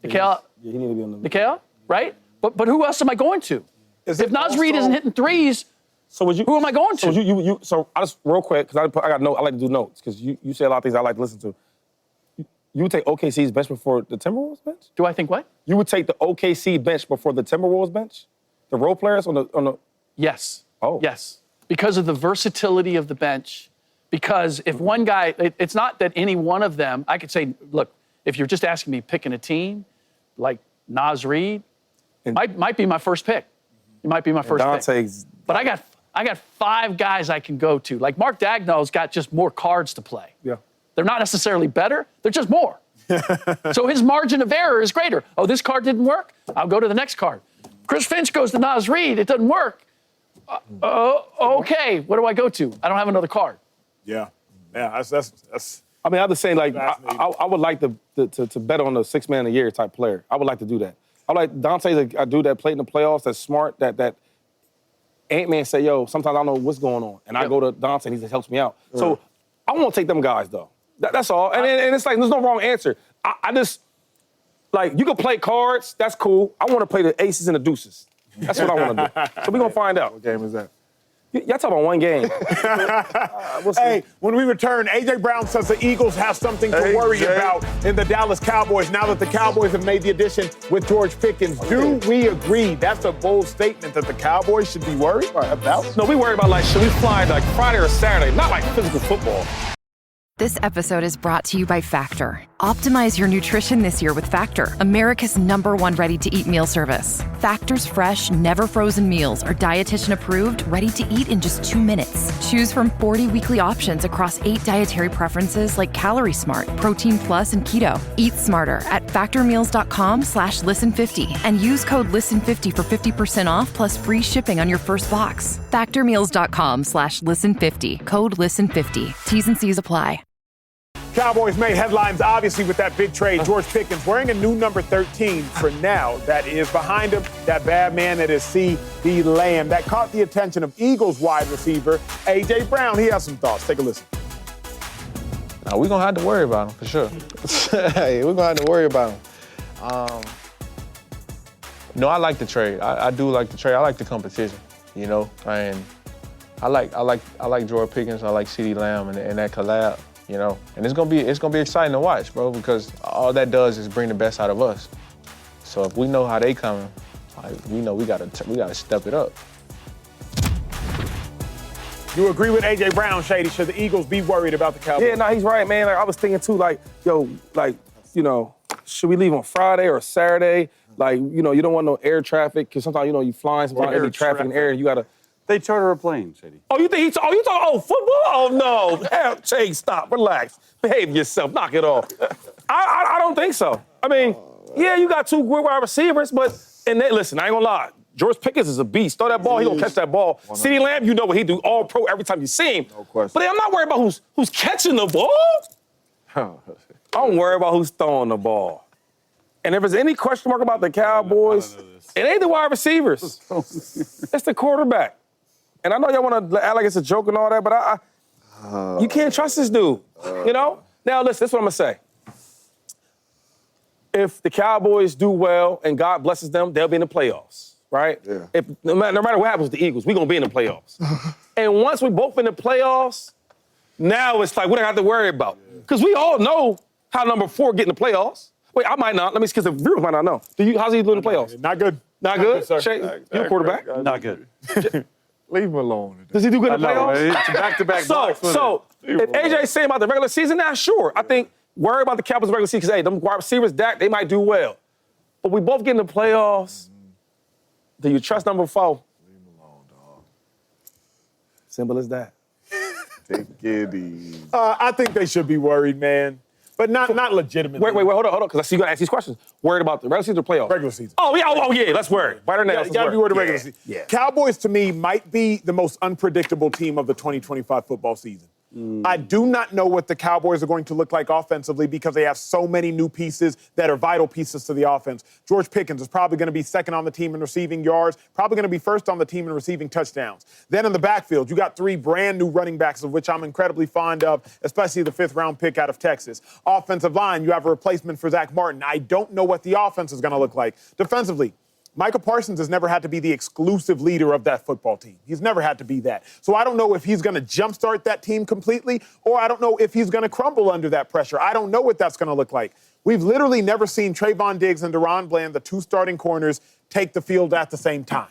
Mikal? Yeah, he need to be on the Mikal, right? But who else am I going to? If Naz Reid isn't hitting threes, who am I going to? So I just real quick, because I like to do notes, because you say a lot of things I like to listen to. You would take OKC's bench before the Timberwolves bench? Do I think what? You would take the OKC bench before the Timberwolves bench? The role players on the Yes. Oh. Yes. Because of the versatility of the bench. Because if one guy, it's not that any one of them, I could say, look, if you're just asking me picking a team, like Naz Reid, might be my first pick. It might be my first pick. But I got 5 guys I can go to. Like Mark Dagnall's got just more cards to play. Yeah. They're not necessarily better. They're just more. So his margin of error is greater. Oh, this card didn't work? I'll go to the next card. Chris Finch goes to Naz Reid. It doesn't work. Okay, what do I go to? I don't have another card. Yeah. That's I mean, I'm just saying, like, I would like to bet on a 6 man a year type player. I would like to do that. I like Dante's a dude that played in the playoffs, that's smart, that Ant-Man say, yo, sometimes I don't know what's going on. And I go to Dante and he just helps me out. Right. So I want to take them guys, though. That's all. And it's like, there's no wrong answer. I just, like, you can play cards. That's cool. I want to play the aces and the deuces. That's what I want to do. So we're going to find out. What game is that? Y'all talking about one game. We'll hey, when we return, A.J. Brown says the Eagles have something to worry about in the Dallas Cowboys now that the Cowboys have made the addition with George Pickens. Do we agree? That's a bold statement that the Cowboys should be worried about? No, we worry about, like, should we fly, like, Friday or Saturday? Not like physical football. This episode is brought to you by Factor. Optimize your nutrition this year with Factor, America's #1 ready-to-eat meal service. Factor's fresh, never frozen meals are dietitian approved, ready to eat in just 2 minutes. Choose from 40 weekly options across 8 dietary preferences like Calorie Smart, Protein Plus, and Keto. Eat smarter at factormeals.com/listen50 and use code listen50 for 50% off plus free shipping on your first box. Factormeals.com/listen50, code listen50. T's and C's apply. Cowboys made headlines, obviously, with that big trade. George Pickens wearing a new number 13 for now. That is behind him, that bad man that is C.D. Lamb. That caught the attention of Eagles wide receiver A.J. Brown. He has some thoughts. Take a listen. Now, we're going to have to worry about him, for sure. Hey, we're going to have to worry about him. No, I like the trade. I do like the trade. I like the competition, you know. And I like George Pickens. I like C.D. Lamb and that collab. You know, and it's gonna be exciting to watch, bro, because all that does is bring the best out of us. So if we know how they coming, we know we gotta step it up. You agree with A.J. Brown, Shady? Should the Eagles be worried about the Cowboys? Yeah, no, he's right, man. Like, I was thinking too, like, yo, like, you know, should we leave on Friday or Saturday? Like, you know, you don't want no air traffic because sometimes, you know, you flying, sometimes there's traffic in the air, and you gotta. They charter a plane, Shady. Oh, you think football? Oh, no. Hell, Shady, stop, relax. Behave yourself, knock it off. I don't think so. I mean, yeah, you got 2 good wide receivers, but, listen, I ain't gonna lie. George Pickens is a beast. Throw that ball, he gonna catch that ball. CeeDee Lamb, you know what he do, all pro every time you see him. No question. But I'm not worried about who's catching the ball. I'm worried about who's throwing the ball. And if there's any question mark about the Cowboys, it ain't the wide receivers. It's the quarterback. And I know y'all want to act like it's a joke and all that, but you can't trust this dude, you know? Now, listen, this is what I'm going to say. If the Cowboys do well and God blesses them, they'll be in the playoffs, right? Yeah. No matter what happens with the Eagles, we're going to be in the playoffs. And once we both in the playoffs, now it's like we don't have to worry about. Because we all know how number 4 get in the playoffs. Wait, I might not. Let me because the viewers might not know. How's he doing in the playoffs? Not good. Not good? sir. Shay, you a quarterback? Not good. Leave him alone. Does he do good in the playoffs? It's back-to-back blocks. So, if AJ's saying about the regular season now, sure. I think worry about the Cowboys regular season because, hey, them wide receivers, Dak, they might do well. But we both get in the playoffs. Do you trust number 4? Leave him alone, dog. Simple as that. Take it easy. I think they should be worried, man. But not legitimately. Wait, hold on, because I see you got to ask these questions. Worried about the regular season or playoffs? Regular season. Oh, yeah, let's worry. Better than that. You got to be worried about regular season. Yeah. Cowboys, to me, might be the most unpredictable team of the 2025 football season. I do not know what the Cowboys are going to look like offensively because they have so many new pieces that are vital pieces to the offense. George Pickens is probably going to be second on the team in receiving yards, probably going to be first on the team in receiving touchdowns. Then in the backfield, you got 3 brand new running backs, of which I'm incredibly fond of, especially the 5th-round pick out of Texas. Offensive line, you have a replacement for Zach Martin. I don't know what the offense is going to look like. Defensively, Micah Parsons has never had to be the exclusive leader of that football team. He's never had to be that. So I don't know if he's going to jumpstart that team completely, or I don't know if he's going to crumble under that pressure. I don't know what that's going to look like. We've literally never seen Trayvon Diggs and Deron Bland, the 2 starting corners, take the field at the same time.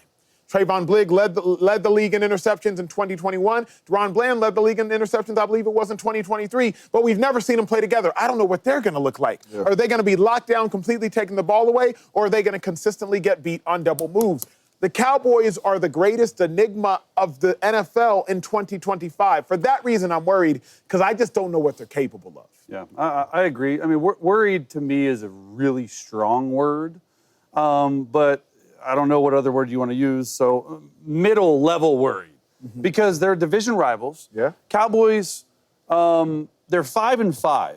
Trayvon Bligg led the league in interceptions in 2021. Deron Bland led the league in interceptions, I believe it was in 2023. But we've never seen them play together. I don't know what they're going to look like. Yeah. Are they going to be locked down, completely taking the ball away, or are they going to consistently get beat on double moves? The Cowboys are the greatest enigma of the NFL in 2025. For that reason, I'm worried because I just don't know what they're capable of. Yeah, I agree. I mean, worried to me is a really strong word, but I don't know what other word you want to use. So middle-level worried because they're division rivals. Yeah. Cowboys, they're 5-5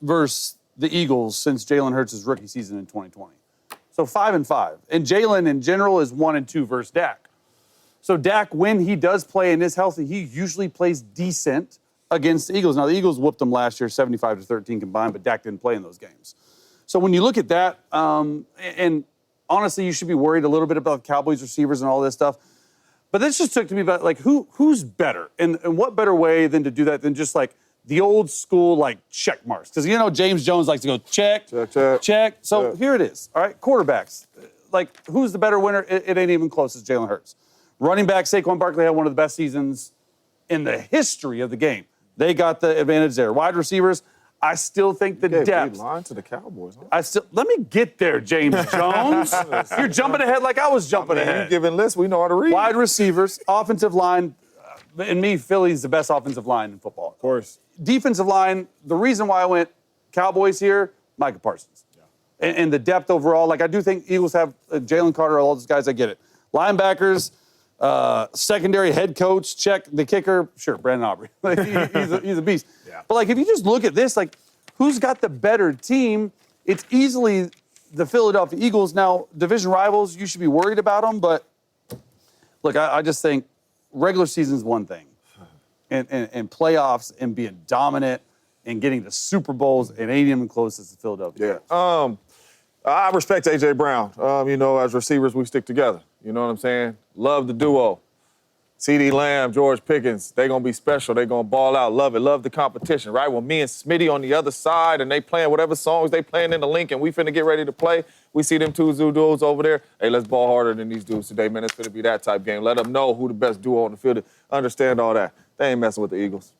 versus the Eagles since Jalen Hurts' rookie season in 2020. So 5-5. And Jalen, in general, is 1-2 versus Dak. So Dak, when he does play and is healthy, he usually plays decent against the Eagles. Now, the Eagles whooped them last year, 75-13 combined, but Dak didn't play in those games. So when you look at that, and honestly, you should be worried a little bit about the Cowboys receivers and all this stuff. But this just took to me about, like, who's better? And what better way than to do that than just, like, the old school, like, check marks? Because, you know, James Jones likes to go check. So here it is, all right? Quarterbacks. Like, who's the better winner? It ain't even close as Jalen Hurts. Running back, Saquon Barkley had one of the best seasons in the history of the game. They got the advantage there. Wide receivers, I still think the depth. Line to the Cowboys. Huh? Let me get there, James Jones. You're jumping ahead like I was jumping ahead. You giving lists, we know how to read. Wide receivers, offensive line. And me, Philly's the best offensive line in football. Of course. Defensive line, the reason why I went Cowboys here, Micah Parsons. Yeah. And the depth overall, like I do think Eagles have Jalen Carter, all those guys, I get it. Linebackers, secondary head coach, check. The kicker, sure, Brandon Aubrey. Like, he's a beast. Yeah. But, like, if you just look at this, like, who's got the better team? It's easily the Philadelphia Eagles. Now, division rivals, you should be worried about them. But, look, I just think regular season's one thing. And playoffs and being dominant and getting to Super Bowls, it ain't even close as the Philadelphia. Yeah. I respect A.J. Brown. You know, as receivers, we stick together. You know what I'm saying? Love the duo. CeeDee Lamb, George Pickens, they're going to be special. They're going to ball out. Love it. Love the competition, right? When me and Smitty on the other side and they playing whatever songs they playing in the link and we finna get ready to play, we see them 2 duos over there. Hey, let's ball harder than these dudes today, man. It's finna be that type game. Let them know who the best duo on the field is. Understand all that. They ain't messing with the Eagles.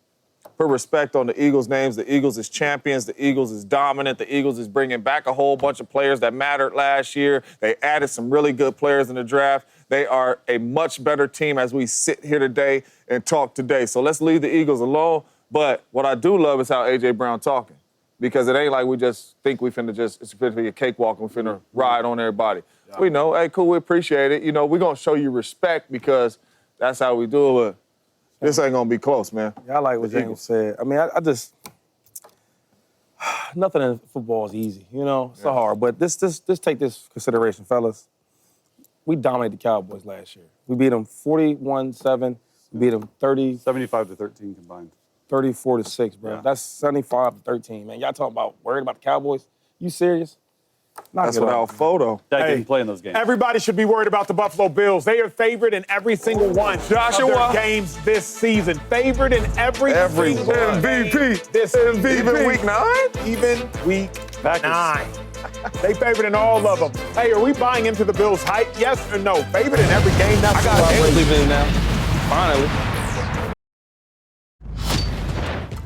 Put respect on the Eagles' names. The Eagles is champions. The Eagles is dominant. The Eagles is bringing back a whole bunch of players that mattered last year. They added some really good players in the draft. They are a much better team as we sit here today and talk today. So let's leave the Eagles alone. But what I do love is how A.J. Brown talking, because it ain't like we just think it's finna be a cakewalk and we finna ride on everybody. Yeah. We know, hey, cool, we appreciate it. You know, we're going to show you respect because that's how we do it. This ain't going to be close, man. Yeah, I like what James said. I mean, I just – nothing in football is easy, you know? It's so hard. But just take this consideration, fellas. We dominated the Cowboys last year. We beat them 41-7. We beat them 75-13 combined. 34-6, bro. Yeah. That's 75-13, man. Y'all talking about worried about the Cowboys? You serious? That's without photo. That didn't play in those games. Everybody should be worried about the Buffalo Bills. They are favored in every single one of their games this season. Favored in every single MVP. This MVP. Even week 9? Even week Packers. 9. They favored in all of them. Hey, are we buying into the Bills' hype? Yes or no? Favored in every game. That's I got to believe in now. Finally.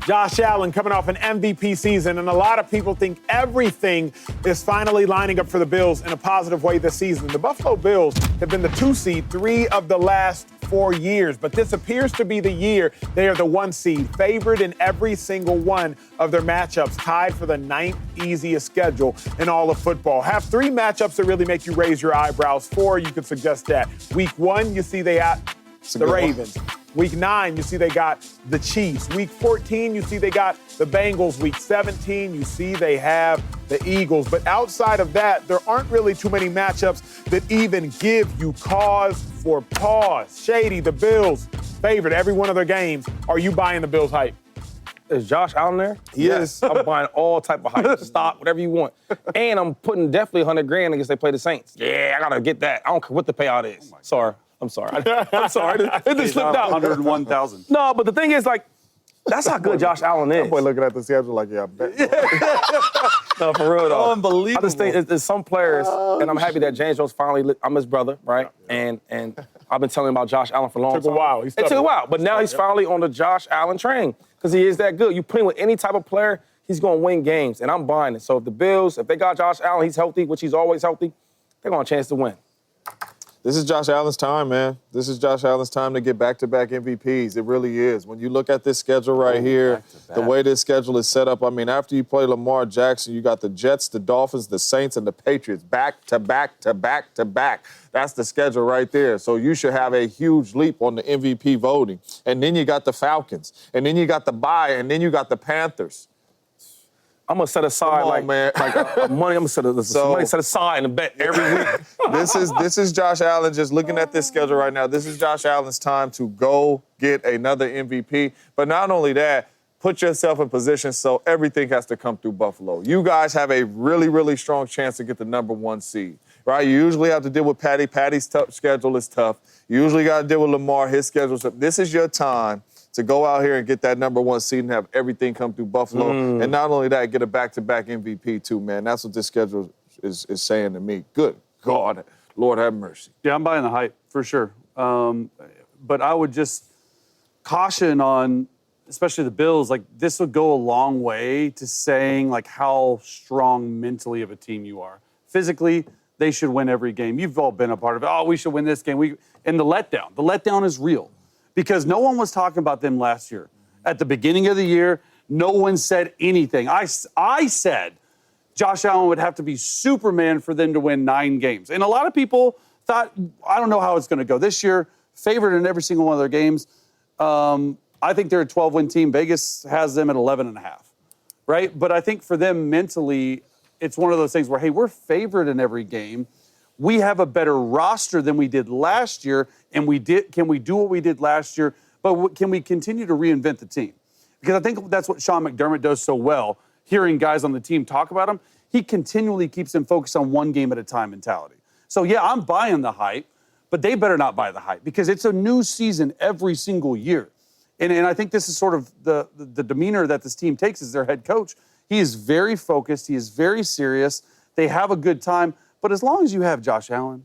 Josh Allen coming off an MVP season, and a lot of people think everything is finally lining up for the Bills in a positive way this season. The Buffalo Bills have been the 2 seed 3 of the last 4 years, but this appears to be the year they are the 1 seed, favored in every single one of their matchups, tied for the 9th easiest schedule in all of football. Have 3 matchups that really make you raise your eyebrows. 4, you could suggest that. Week 1, you see they got the Ravens. Week 9, you see they got the Chiefs. Week 14, you see they got the Bengals. Week 17, you see they have the Eagles. But outside of that, there aren't really too many matchups that even give you cause for pause. Shady, the Bills favored every one of their games. Are you buying the Bills' hype? Is Josh Allen there? Yes. I'm buying all type of hype. Stop, whatever you want. And I'm putting definitely $100,000 against they play the Saints. Yeah, I got to get that. I don't care what the payout is. Sorry. I'm sorry. I'm sorry. It just slipped out. 101,000. No, but the thing is, like, that's how good Josh Allen is. That boy looking at the schedule like, yeah, I bet. No, for real, though. Unbelievable. I just think there's some players, and I'm happy that James Jones finally, I'm his brother, right? Yeah. And I've been telling him about Josh Allen for a long time. Took a while. It took a while, but now he's finally on the Josh Allen train because he is that good. You put him with any type of player, he's going to win games, and I'm buying it. So if the Bills, if they got Josh Allen, he's healthy, which he's always healthy, they're going to have a chance to win. This is Josh Allen's time, man. This is Josh Allen's time to get back-to-back MVPs. It really is. When you look at this schedule right here, the way this schedule is set up, I mean, after you play Lamar Jackson, you got the Jets, the Dolphins, the Saints, and the Patriots back-to-back-to-back-to-back. That's the schedule right there. So you should have a huge leap on the MVP voting. And then you got the Falcons. And then you got the bye. And then you got the Panthers. I'm gonna set aside money. I'm gonna set money set aside and bet every week. This is Josh Allen just looking at this schedule right now. This is Josh Allen's time to go get another MVP. But not only that, put yourself in position so everything has to come through Buffalo. You guys have a really, really strong chance to get the number 1 seed, right? You usually have to deal with Patty. Patty's schedule is tough. You usually got to deal with Lamar. His schedule is tough. This is your time to go out here and get that number 1 seed and have everything come through Buffalo. And not only that, get a back-to-back MVP too, man. That's what this schedule is saying to me. Good God, Lord have mercy. Yeah, I'm buying the hype for sure. But I would just caution on, especially the Bills, like this would go a long way to saying like how strong mentally of a team you are. Physically, they should win every game. You've all been a part of it. Oh, we should win this game. And the letdown is real. Because no one was talking about them last year. At the beginning of the year, no one said anything. I said Josh Allen would have to be Superman for them to win 9 games. And a lot of people thought, I don't know how it's going to go. This year, favored in every single one of their games. I think they're a 12-win team. Vegas has them at 11.5, right? But I think for them mentally, it's one of those things where, hey, we're favored in every game. We have a better roster than we did last year, and can we do what we did last year, but can we continue to reinvent the team? Because I think that's what Sean McDermott does so well, hearing guys on the team talk about him. He continually keeps them focused on one game at a time mentality. So, yeah, I'm buying the hype, but they better not buy the hype because it's a new season every single year. And I think this is sort of the demeanor that this team takes as their head coach. He is very focused. He is very serious. They have a good time. But as long as you have Josh Allen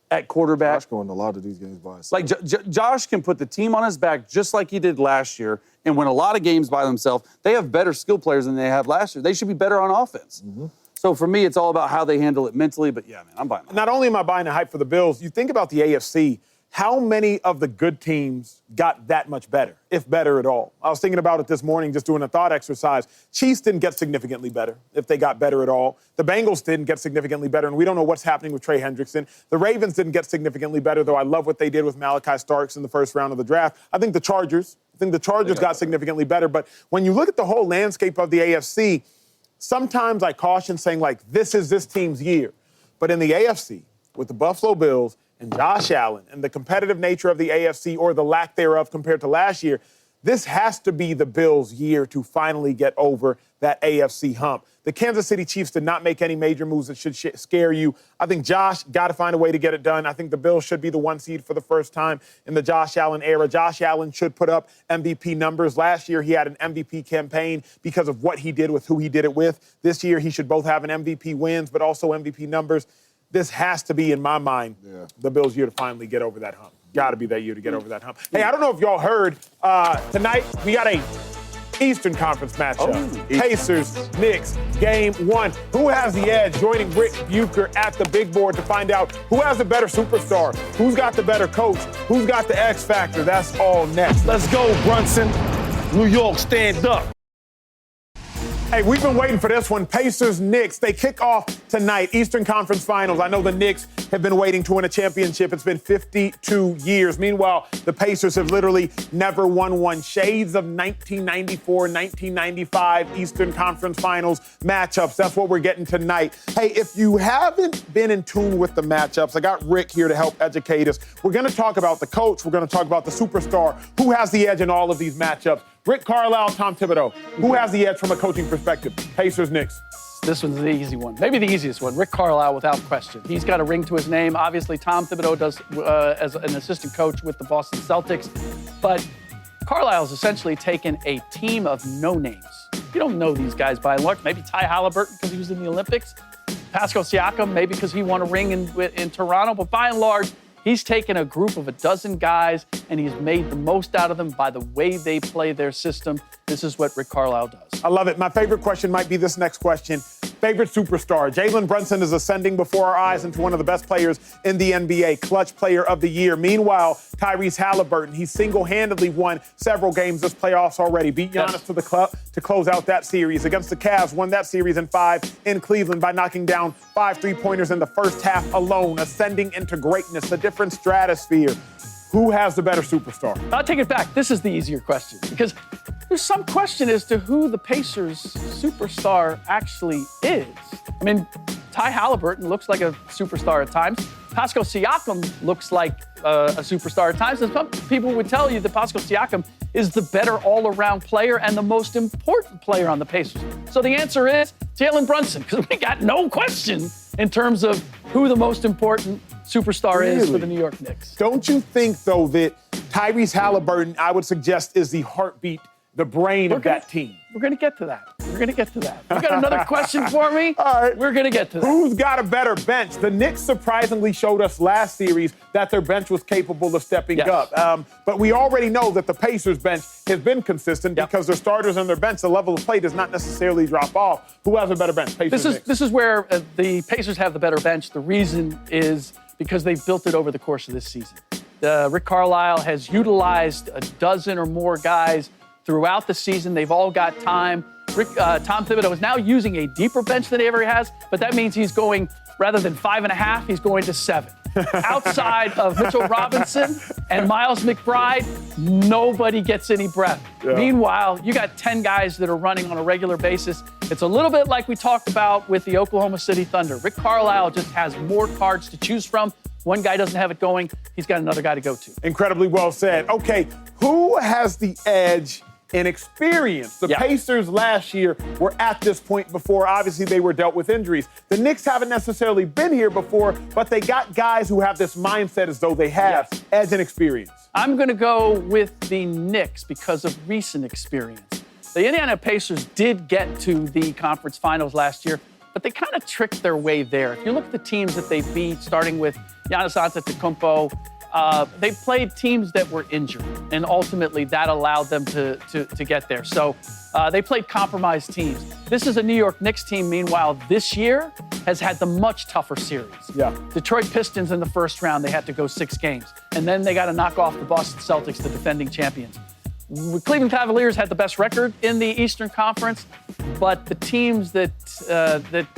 at quarterback. Josh going a lot of these games by himself. Like Josh can put the team on his back just like he did last year and win a lot of games by themselves. They have better skill players than they have last year. They should be better on offense. Mm-hmm. So for me, it's all about how they handle it mentally. But yeah, man, I'm buying it. Not only am I buying the hype for the Bills, you think about the AFC. How many of the good teams got that much better, if better at all? I was thinking about it this morning, just doing a thought exercise. Chiefs didn't get significantly better, if they got better at all. The Bengals didn't get significantly better, and we don't know what's happening with Trey Hendrickson. The Ravens didn't get significantly better, though I love what they did with Malachi Starks in the first round of the draft. I think the Chargers got significantly better. But when you look at the whole landscape of the AFC, sometimes I caution saying, like, this is this team's year. But in the AFC, with the Buffalo Bills and Josh Allen and the competitive nature of the AFC or the lack thereof compared to last year, this has to be the Bills' year to finally get over that AFC hump. The Kansas City Chiefs did not make any major moves that should scare you. I think Josh got to find a way to get it done. I think the Bills should be the 1 seed for the first time in the Josh Allen era. Josh Allen should put up MVP numbers. Last year, he had an MVP campaign because of what he did with who he did it with. This year, he should both have an MVP wins, but also MVP numbers. This has to be, in my mind, the Bills' year to finally get over that hump. Got to be that year to get over that hump. Hey, I don't know if y'all heard, tonight we got a Eastern Conference matchup. Pacers, Knicks, game 1. Who has the edge? Joining Rick Bucher at the big board to find out who has the better superstar, who's got the better coach, who's got the X factor. That's all next. Let's go, Brunson. New York, stand up. Hey, we've been waiting for this one. Pacers, Knicks, they kick off tonight. Eastern Conference Finals. I know the Knicks have been waiting to win a championship. It's been 52 years. Meanwhile, the Pacers have literally never won one. Shades of 1994, 1995 Eastern Conference Finals matchups. That's what we're getting tonight. Hey, if you haven't been in tune with the matchups, I got Rick here to help educate us. We're going to talk about the coach. We're going to talk about the superstar. Who has the edge in all of these matchups? Rick Carlisle, Tom Thibodeau. Who has the edge from a coaching perspective? Pacers, Knicks. This one's the easy one. Maybe the easiest one. Rick Carlisle, without question. He's got a ring to his name. Obviously, Tom Thibodeau does as an assistant coach with the Boston Celtics. But Carlisle's essentially taken a team of no-names. You don't know these guys by and large. Maybe Ty Halliburton because he was in the Olympics. Pascal Siakam, maybe because he won a ring in Toronto. But by and large, he's taken a group of a dozen guys, and he's made the most out of them by the way they play their system. This is what Rick Carlisle does. I love it. My favorite question might be this next question. Favorite superstar. Jalen Brunson is ascending before our eyes into one of the best players in the NBA, clutch player of the year. Meanwhile, Tyrese Halliburton, he single-handedly won several games this playoffs already. Beat Giannis to the club to close out that series. Against the Cavs, won that series in 5 in Cleveland by knocking down 5 3-pointers in the first half alone, ascending into greatness, a different stratosphere. Who has the better superstar? I'll take it back. This is the easier question because there's some question as to who the Pacers' superstar actually is. I mean, Ty Halliburton looks like a superstar at times. Pascal Siakam looks like a superstar at times. And some people would tell you that Pascal Siakam is the better all-around player and the most important player on the Pacers. So the answer is Jalen Brunson, because we got no question in terms of who the most important superstar is for the New York Knicks. Don't you think, though, that Tyrese Halliburton, I would suggest, is the heartbeat, the brain of that team? We're going to get to that. You got another question for me? All right. We're going to get to that. Who's got a better bench? The Knicks surprisingly showed us last series that their bench was capable of stepping up. But we already know that the Pacers bench has been consistent because their starters and their bench, the level of play does not necessarily drop off. Who has a better bench? Pacers, Knicks. This is where the Pacers have the better bench. The reason is because they've built it over the course of this season. Rick Carlisle has utilized a dozen or more guys throughout the season. They've all got time. Tom Thibodeau is now using a deeper bench than he ever has, but that means he's going, rather than 5.5, he's going to 7. Outside of Mitchell Robinson and Miles McBride, nobody gets any breath. Yeah. Meanwhile, you got 10 guys that are running on a regular basis. It's a little bit like we talked about with the Oklahoma City Thunder. Rick Carlisle just has more cards to choose from. One guy doesn't have it going. He's got another guy to go to. Incredibly well said. Okay, who has the edge in experience? The Pacers last year were at this point before. Obviously, they were dealt with injuries. The Knicks haven't necessarily been here before, but they got guys who have this mindset as though they have edge and experience. I'm going to go with the Knicks because of recent experience. The Indiana Pacers did get to the conference finals last year, but they kind of tricked their way there. If you look at the teams that they beat, starting with Giannis Antetokounmpo, they played teams that were injured, and ultimately that allowed them to get there. So they played compromised teams. This is a New York Knicks team, meanwhile, this year has had the much tougher series. Detroit Pistons in the first round, they had to go 6 games. And then they got to knock off the Boston Celtics, the defending champions. Cleveland Cavaliers had the best record in the Eastern Conference, but the teams that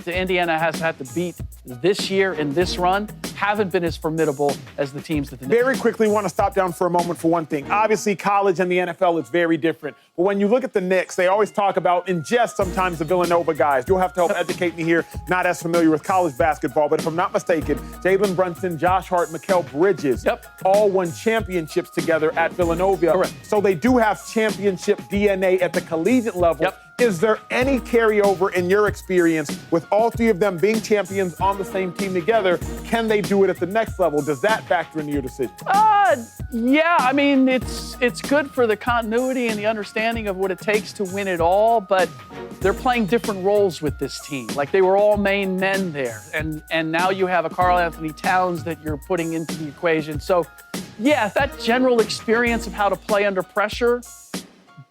Indiana has had to beat this year in this run haven't been as formidable as the teams that the Knicks. Very quickly, want to stop down for a moment for one thing. Obviously, college and the NFL is very different. But when you look at the Knicks, they always talk about, in jest sometimes, the Villanova guys. You'll have to help educate me here, not as familiar with college basketball. But if I'm not mistaken, Jalen Brunson, Josh Hart, Mikal Bridges all won championships together at Villanova. Correct. So they do have championship DNA at the collegiate level. Is there any carryover in your experience with all three of them being champions on the same team together? Can they do it at the next level? Does that factor into your decision? Yeah, I mean, it's good for the continuity and the understanding of what it takes to win it all, but they're playing different roles with this team. Like, they were all main men there, and now you have a Karl Anthony Towns that you're putting into the equation. So, yeah, that general experience of how to play under pressure.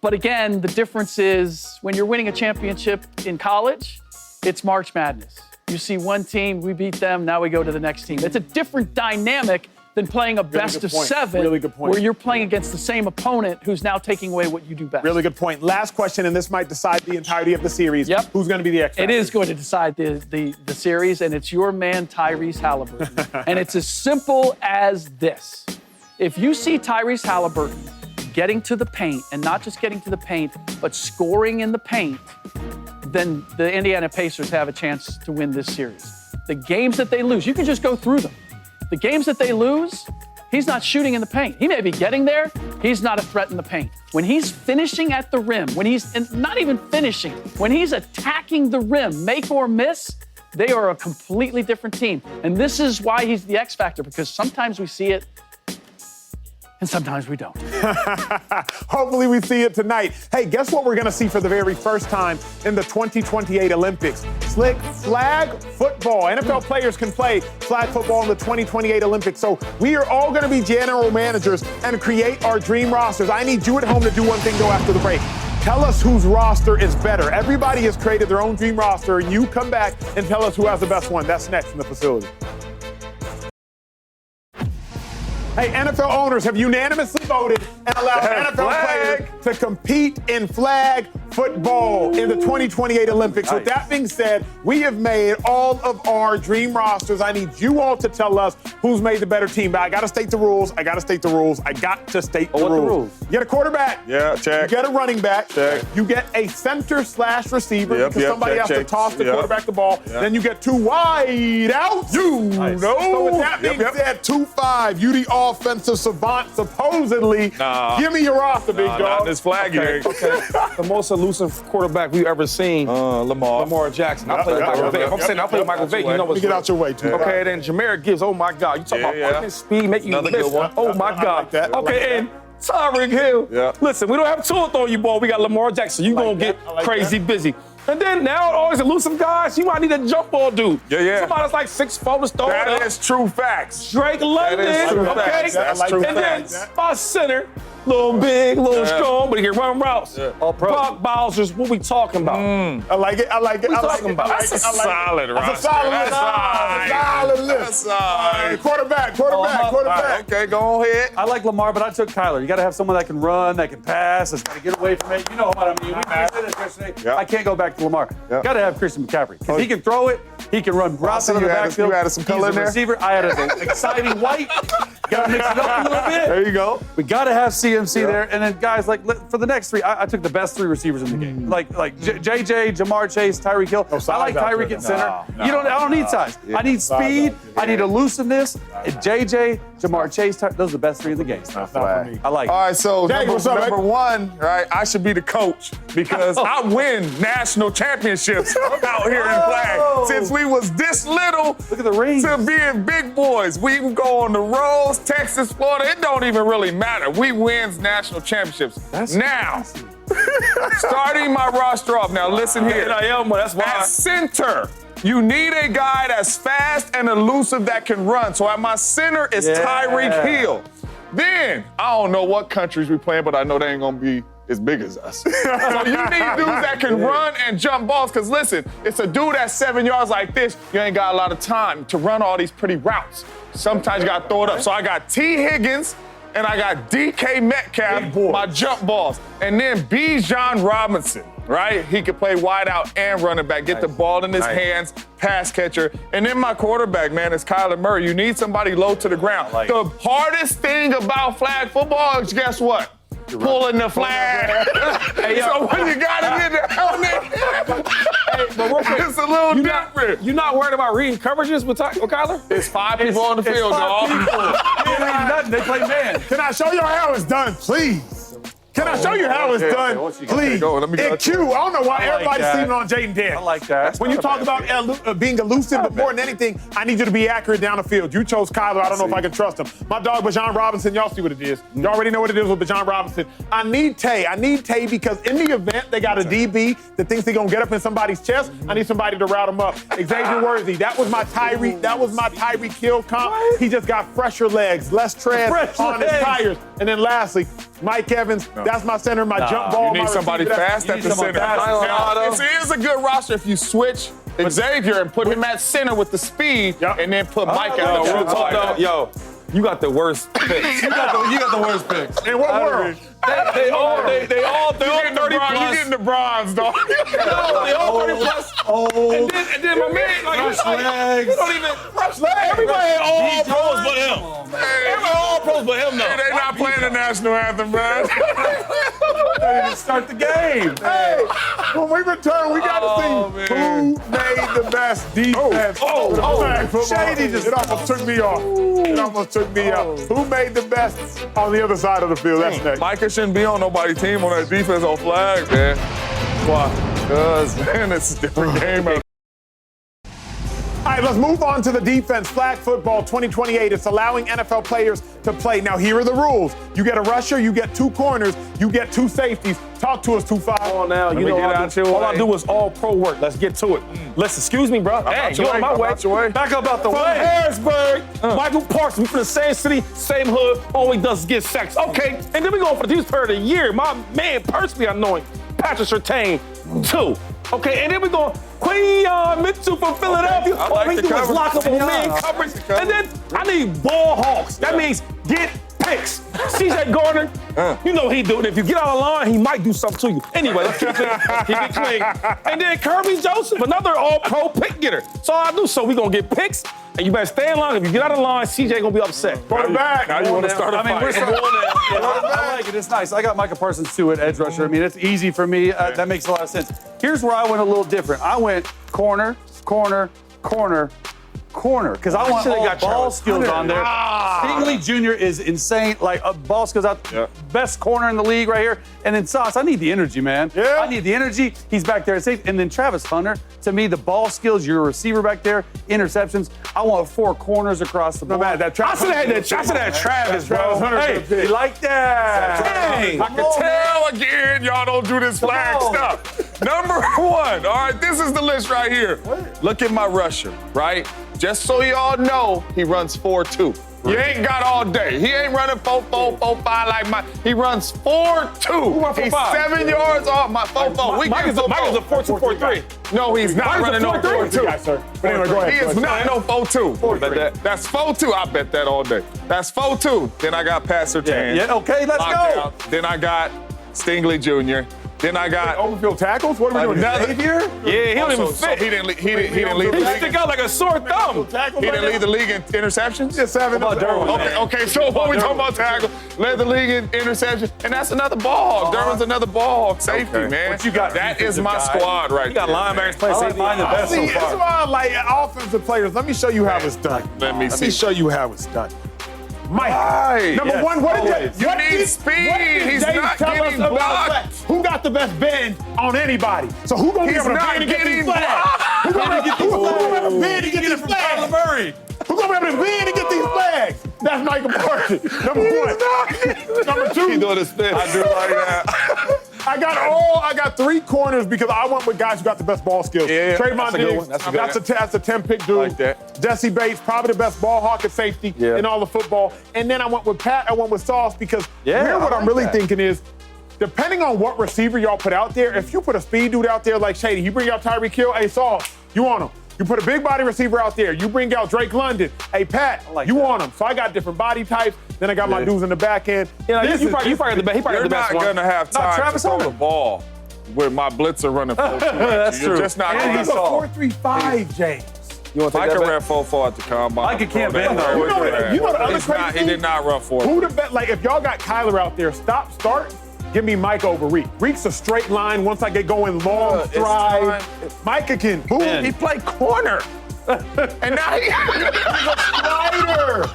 But again, the difference is when you're winning a championship in college, it's March Madness. You see one team, we beat them, now we go to the next team. It's a different dynamic than playing a best of 7 where you're playing against the same opponent who's now taking away what you do best. Really good point. Last question, and this might decide the entirety of the series. Who's going to be the X factor? It is going to decide the series, and it's your man, Tyrese Halliburton. And it's as simple as this. If you see Tyrese Halliburton getting to the paint, and not just getting to the paint, but scoring in the paint, then the Indiana Pacers have a chance to win this series. The games that they lose, you can just go through them. The games that they lose, he's not shooting in the paint. He may be getting there, he's not a threat in the paint. When he's finishing at the rim, when he's not even finishing, when he's attacking the rim, make or miss, they are a completely different team. And this is why he's the X factor, because sometimes we see it, and sometimes we don't. Hopefully we see it tonight. Hey, guess what we're going to see for the very first time in the 2028 Olympics? Slick flag football. NFL players can play flag football in the 2028 Olympics. So we are all going to be general managers and create our dream rosters. I need you at home to do one thing, though, after the break. Tell us whose roster is better. Everybody has created their own dream roster, and you come back and tell us who has the best one. That's next in the facility. Hey, NFL owners have unanimously voted and allowed NFL players to compete in flag football in the 2028 Olympics. Nice. With that being said, we have made all of our dream rosters. I need you all to tell us who's made the better team. But I got to state the rules. I got to state the rules. You get a quarterback. Yeah, check. You get a running back. Check. You get a center/receiver because somebody has to toss the quarterback the ball. Then you get 2 wide outs. Nice. So with that being said, 2-5. You the offensive savant, supposedly. Give me your roster, big dog. Not this flag game. Okay. The most elusive quarterback we've ever seen. Lamar Jackson. I play with Michael Vick. If I'm saying I play with Michael Vick, you know what's get out your way, too. Okay, then Jahmyr Gibbs. Oh my God. You talk about fucking speed, make you miss. Oh my God. Okay, and Tyreek Hill. Listen, we don't have Tua throwing you ball. We got Lamar Jackson. You gonna get crazy busy. And then now all these elusive guys, you might need a jump ball dude. Somebody that's like 6'4" to start. That is true facts. Drake London. That is true okay. facts. That's true and facts. then my center, little big, little strong, but he can run routes. Brock Bowser's what we talking about. I like it. That's a solid roster. That's a solid list. Quarterback. Okay, go ahead. I like Lamar, but I took Kyler. You got to have someone that can run, that can pass, that's got to get away from it. You know what I mean? We said this yesterday. I can't go back to Lamar. Got to have Christian McCaffrey. Because he can throw it, he can run routes out of the backfield. You added some color in there? Receiver. I added an exciting white. Got to mix it up a little bit. There you go. We got to have CMC there. And then guys, like for the next 3, I took the best 3 receivers in the game. Like JJ, Jamar Chase, Tyreek Hill. I like Tyreek at center. I don't need size. I need speed. I need elusiveness. JJ, Jamar Chase, those are the best 3 in the game. I like it. All right, so number 1, right? I should be the coach because I win national championships out here in flag. Since we was this little, look at the rings, to being big boys. We can go on the roads, Texas, Florida. It don't even really matter. We wins national championships. Now, starting my roster off. Now, listen here. That's why. At center, you need a guy that's fast and elusive that can run. So at my center is Tyreek Hill. Then, I don't know what countries we playing, but I know they ain't going to be as big as us. So you need dudes that can run and jump balls. Because listen, it's a dude that's 7 yards like this. You ain't got a lot of time to run all these pretty routes. Sometimes you got to throw it up. So I got T. Higgins and I got DK Metcalf, my jump balls. And then Bijan Robinson, right? He could play wide out and running back. Get the ball in his hands, pass catcher. And then my quarterback, man, is Kyler Murray. You need somebody low to the ground. The hardest thing about flag football is, guess what? Pulling the flag. Hey, yo. So when you got it in the helmet, but real quick, it's a little different. You're not worried about reading coverages with Kyler? It's 5 people on the field, dog. Nothing. They play man. Can I show you how it's done, please? Can I show you how it's done, please? In Q, I don't know why everybody's sleeping on Jaden Daniels. I like that. When you talk about being elusive, but more than anything, I need you to be accurate down the field. You chose Kyler. I don't know if I can trust him. My dog, Bijan Robinson, y'all see what it is. You already know what it is with Bijan Robinson. I need Tay. I need Tay because in the event they got a DB that thinks they're going to get up in somebody's chest, I need somebody to route him up. Xavier Worthy, that was my Tyreek Hill comp. He just got fresher legs, less tread on his tires. And then lastly, Mike Evans, that's my center, my jump ball. You need somebody fast at the center. It's a good roster if you switch Xavier and put him at center with the speed, and then put Mike out there. Real talk, yo, you got the worst picks. You got the worst picks. In what world? They all 30 plus. You getting the bronze, dog. They all 30 plus. And then my man, like, he don't even fresh legs. Everybody had all pros but him. Everybody all pros but him, though. They not playing the national anthem, man. They didn't start the game. Hey, when we return, we got to see who made the best defense. Shady just it almost took me off. Who made the best on the other side of the field? That's next. Micah shouldn't be on nobody's team on that defense on flag, man. Why? Because, man, it's a different game out. All right, let's move on to the defense. Flag football 2028. It's allowing NFL players to play. Now, here are the rules. You get a rusher, you get 2 corners, you get 2 safeties. Talk to us, 2-5. Come on now, you know all I do is all pro work. Let's get to it. Listen, excuse me, bro. Hey, you on my way. Back up out the From way. Harrisburg, Michael Parks, we from the same city, same hood, all he does is get sex. Okay, and then we go for the defense player of the year. My man, personally, I know him. Patrick Surtain, 2. Okay, and then we go Quinyon Mitchell from Philadelphia. All he do is lock up on man coverage. And then I need ball hawks. That means get picks. CJ Gardner, you know he do it. If you get out of line, he might do something to you. Anyway, let's keep it clean. And then Kirby Joseph, another all-pro pick getter. That's all I do. So we gonna get picks, and you better stay in line. If you get out of line, CJ gonna be upset. Put it back. Now you want to start a fight. I like it. It's nice. I got Micah Parsons too at edge rusher. I mean, it's easy for me. That makes a lot of sense. Here's where I went a little different. I went corner, corner, corner, corner, because I want all ball skills on there. Stingley Jr. is insane. Like, ball skills out. Best corner in the league right here. And then Sauce, I need the energy, man. Yeah. I need the energy. He's back there at safe. And then Travis Hunter, to me, the ball skills, your receiver back there, interceptions. I want 4 corners across the board. I should have had Travis, bro. Hey, you like that? Dang. I can tell again, y'all don't do this flag stuff. Number 1, all right, this is the list right here. Look at my rusher, right? Just so y'all know, he runs 4.2. You ain't got all day. He ain't running 4.4, 4.5 like mine. He runs 4.2. He's 7 yards off my 4.4. Mike is a 4.2, 4.3. No, he's not running no 4.2. But anyway, go ahead. He is not no 4.2. That's 4.2. I bet that all day. That's 4.2. Then I got Pastor Tan. Yeah, okay, let's go. Then I got Stingley Jr. Then I got overfield tackles. What are we doing? Xavier? Yeah, he don't even fit. He didn't lead the He league. stick out like a sore thumb. He didn't lead the league in interceptions? Just 7. Okay, so what we talking about tackle? Led the league in interceptions, and that's another ball hawk. Derwin's another ball hawk safety, man. What you got? That is my squad right You got there. linebackers playing safety. Find the best so See, that's far. why I like offensive players. Let me show you how it's done. Let me see. show you how it's done. Mike, Right. number Yes, 1, what did always. you need speed. What did He's Dave not tell us getting about blocked. who got the best bend on anybody? So who gonna be able to not bend and get getting these flags? Who gonna be able to bend and get these flags? Murray. Who gonna be able to bend and get these flags? That's Michael Parsons. Number 1. Number 2. He doing his spin. I do like that. I got 3 corners because I went with guys who got the best ball skills. Yeah, Trayvon that's a good Diggs, one. That's a good that's a 10-pick dude. Like that. Jesse Bates, probably the best ball hawk at safety in all of football. And then I went with Pat, I went with Sauce because here what I'm really thinking is, depending on what receiver y'all put out there, if you put a speed dude out there like Shady, you bring out Tyreek Hill, hey, Sauce, you want him. You put a big body receiver out there. You bring out Drake London. Hey, Pat, you want him. So I got different body types. Then I got my dudes in the back end. You probably got the best. He probably You're got the best not one. going to have time to throw the ball with my blitzer running 4.2. That's You're true. just not And going he's to. tall. 4.35, James. You want to take Micah that ran bet? 4.4 at the combine. Micah can't bend, though. You know the other crazy He thing? did not run 4. Who the bet? Like, if y'all got Kyler out there, start. Give me Micah over Reek. Reek's a straight line. Once I get going, long stride. Micah can boom. He played corner. And now he's a strider.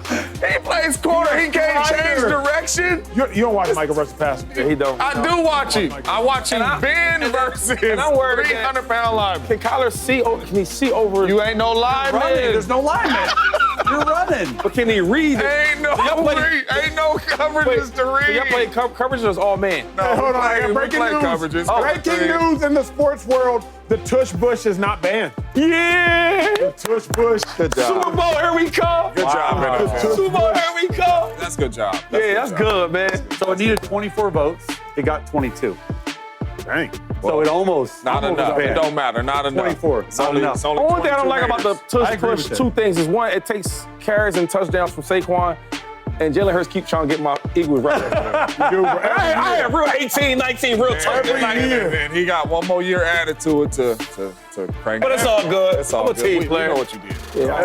He plays corner. He can't change direction. You don't watch Micah versus pass. Yeah, he don't. I do watch him. I watch him bend versus and I'm worried 300-pound lineman. Can Kyler see? Can he see over? You ain't no lineman. There's no lineman. You're running. But can he read? Ain't no coverages to read. Y'all play coverages or is all man? No, hold on. I got breaking news. Coverages. Breaking news in the sports world. The tush bush is not banned. Yeah. The tush bush. Good job. Super Bowl, here we come. Good job, man. Super Bowl, here we come. That's good job. That's good, man. So it needed 24 votes. It got 22. Dang. So it almost Not enough. banned. It don't matter. Not enough. 24. It's Not only, enough. it's only Only thing I don't 22 like about the games. I tush agree push, with two things is one, it takes carries and touchdowns from Saquon, and Jalen Hurts keep trying to get my Eagles record. I had real 18, 19 real touchdowns. And he got one more year added to it to crank. But it's all good. It's all I'm a good. team We player. know what you did.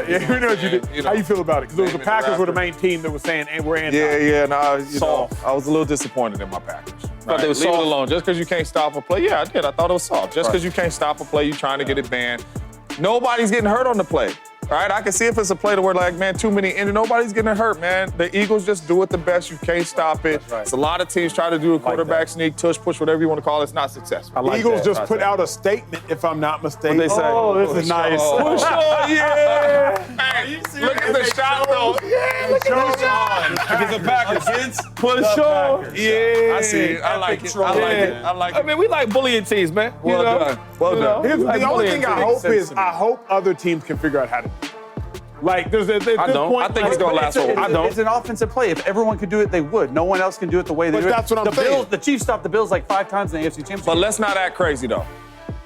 Yeah, we know what you did. You know. How you feel about it? Because it was the Name it Packers were the after. main team that was saying, and we're anti. I was a little disappointed in my Packers. Thought they was Leave it soft. alone. Just because you can't stop a play. Yeah, I did. I thought it was soft. Just because you can't stop a play, you trying to get it banned. Nobody's getting hurt on the play. All right, I can see if it's a play to where, like, man, too many injured. Nobody's getting hurt, man. The Eagles just do it the best. You can't stop it. It's a lot of teams try to do a quarterback sneak, tush, push, whatever you want to call it. It's not successful. Eagles just put out a statement, if I'm not mistaken. What'd they say? Oh, this is nice. Push on, yeah. Hey, look at the shot, though. Yeah, look at the shot. Against the Packers. Push the on. Packers. Yeah. I see it. I like it. I like it. I like I it. mean, we like bullying teams, man. Well done. Well done. Here's Like the only bullying thing I makes hope sense is to me. I hope other teams can figure out how to do it. Like, there's at this I don't. point, I think it's gonna last over. I don't. It's an offensive play. If everyone could do it, they would. No one else can do it the way they But do it. that's what I'm the saying. Bills, the Chiefs stopped the Bills like 5 times in the AFC Championship. But let's not act crazy, though.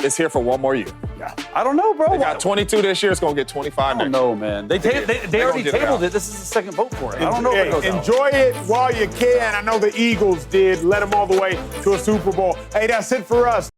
It's here for one more year. I don't know, bro. They got 22 this year. It's going to get 25 I next don't know, man. They already get it tabled out. it. This is the second vote for it. I don't know if it goes out. Enjoy it while you can. I know the Eagles did. Let them all the way to a Super Bowl. Hey, that's it for us.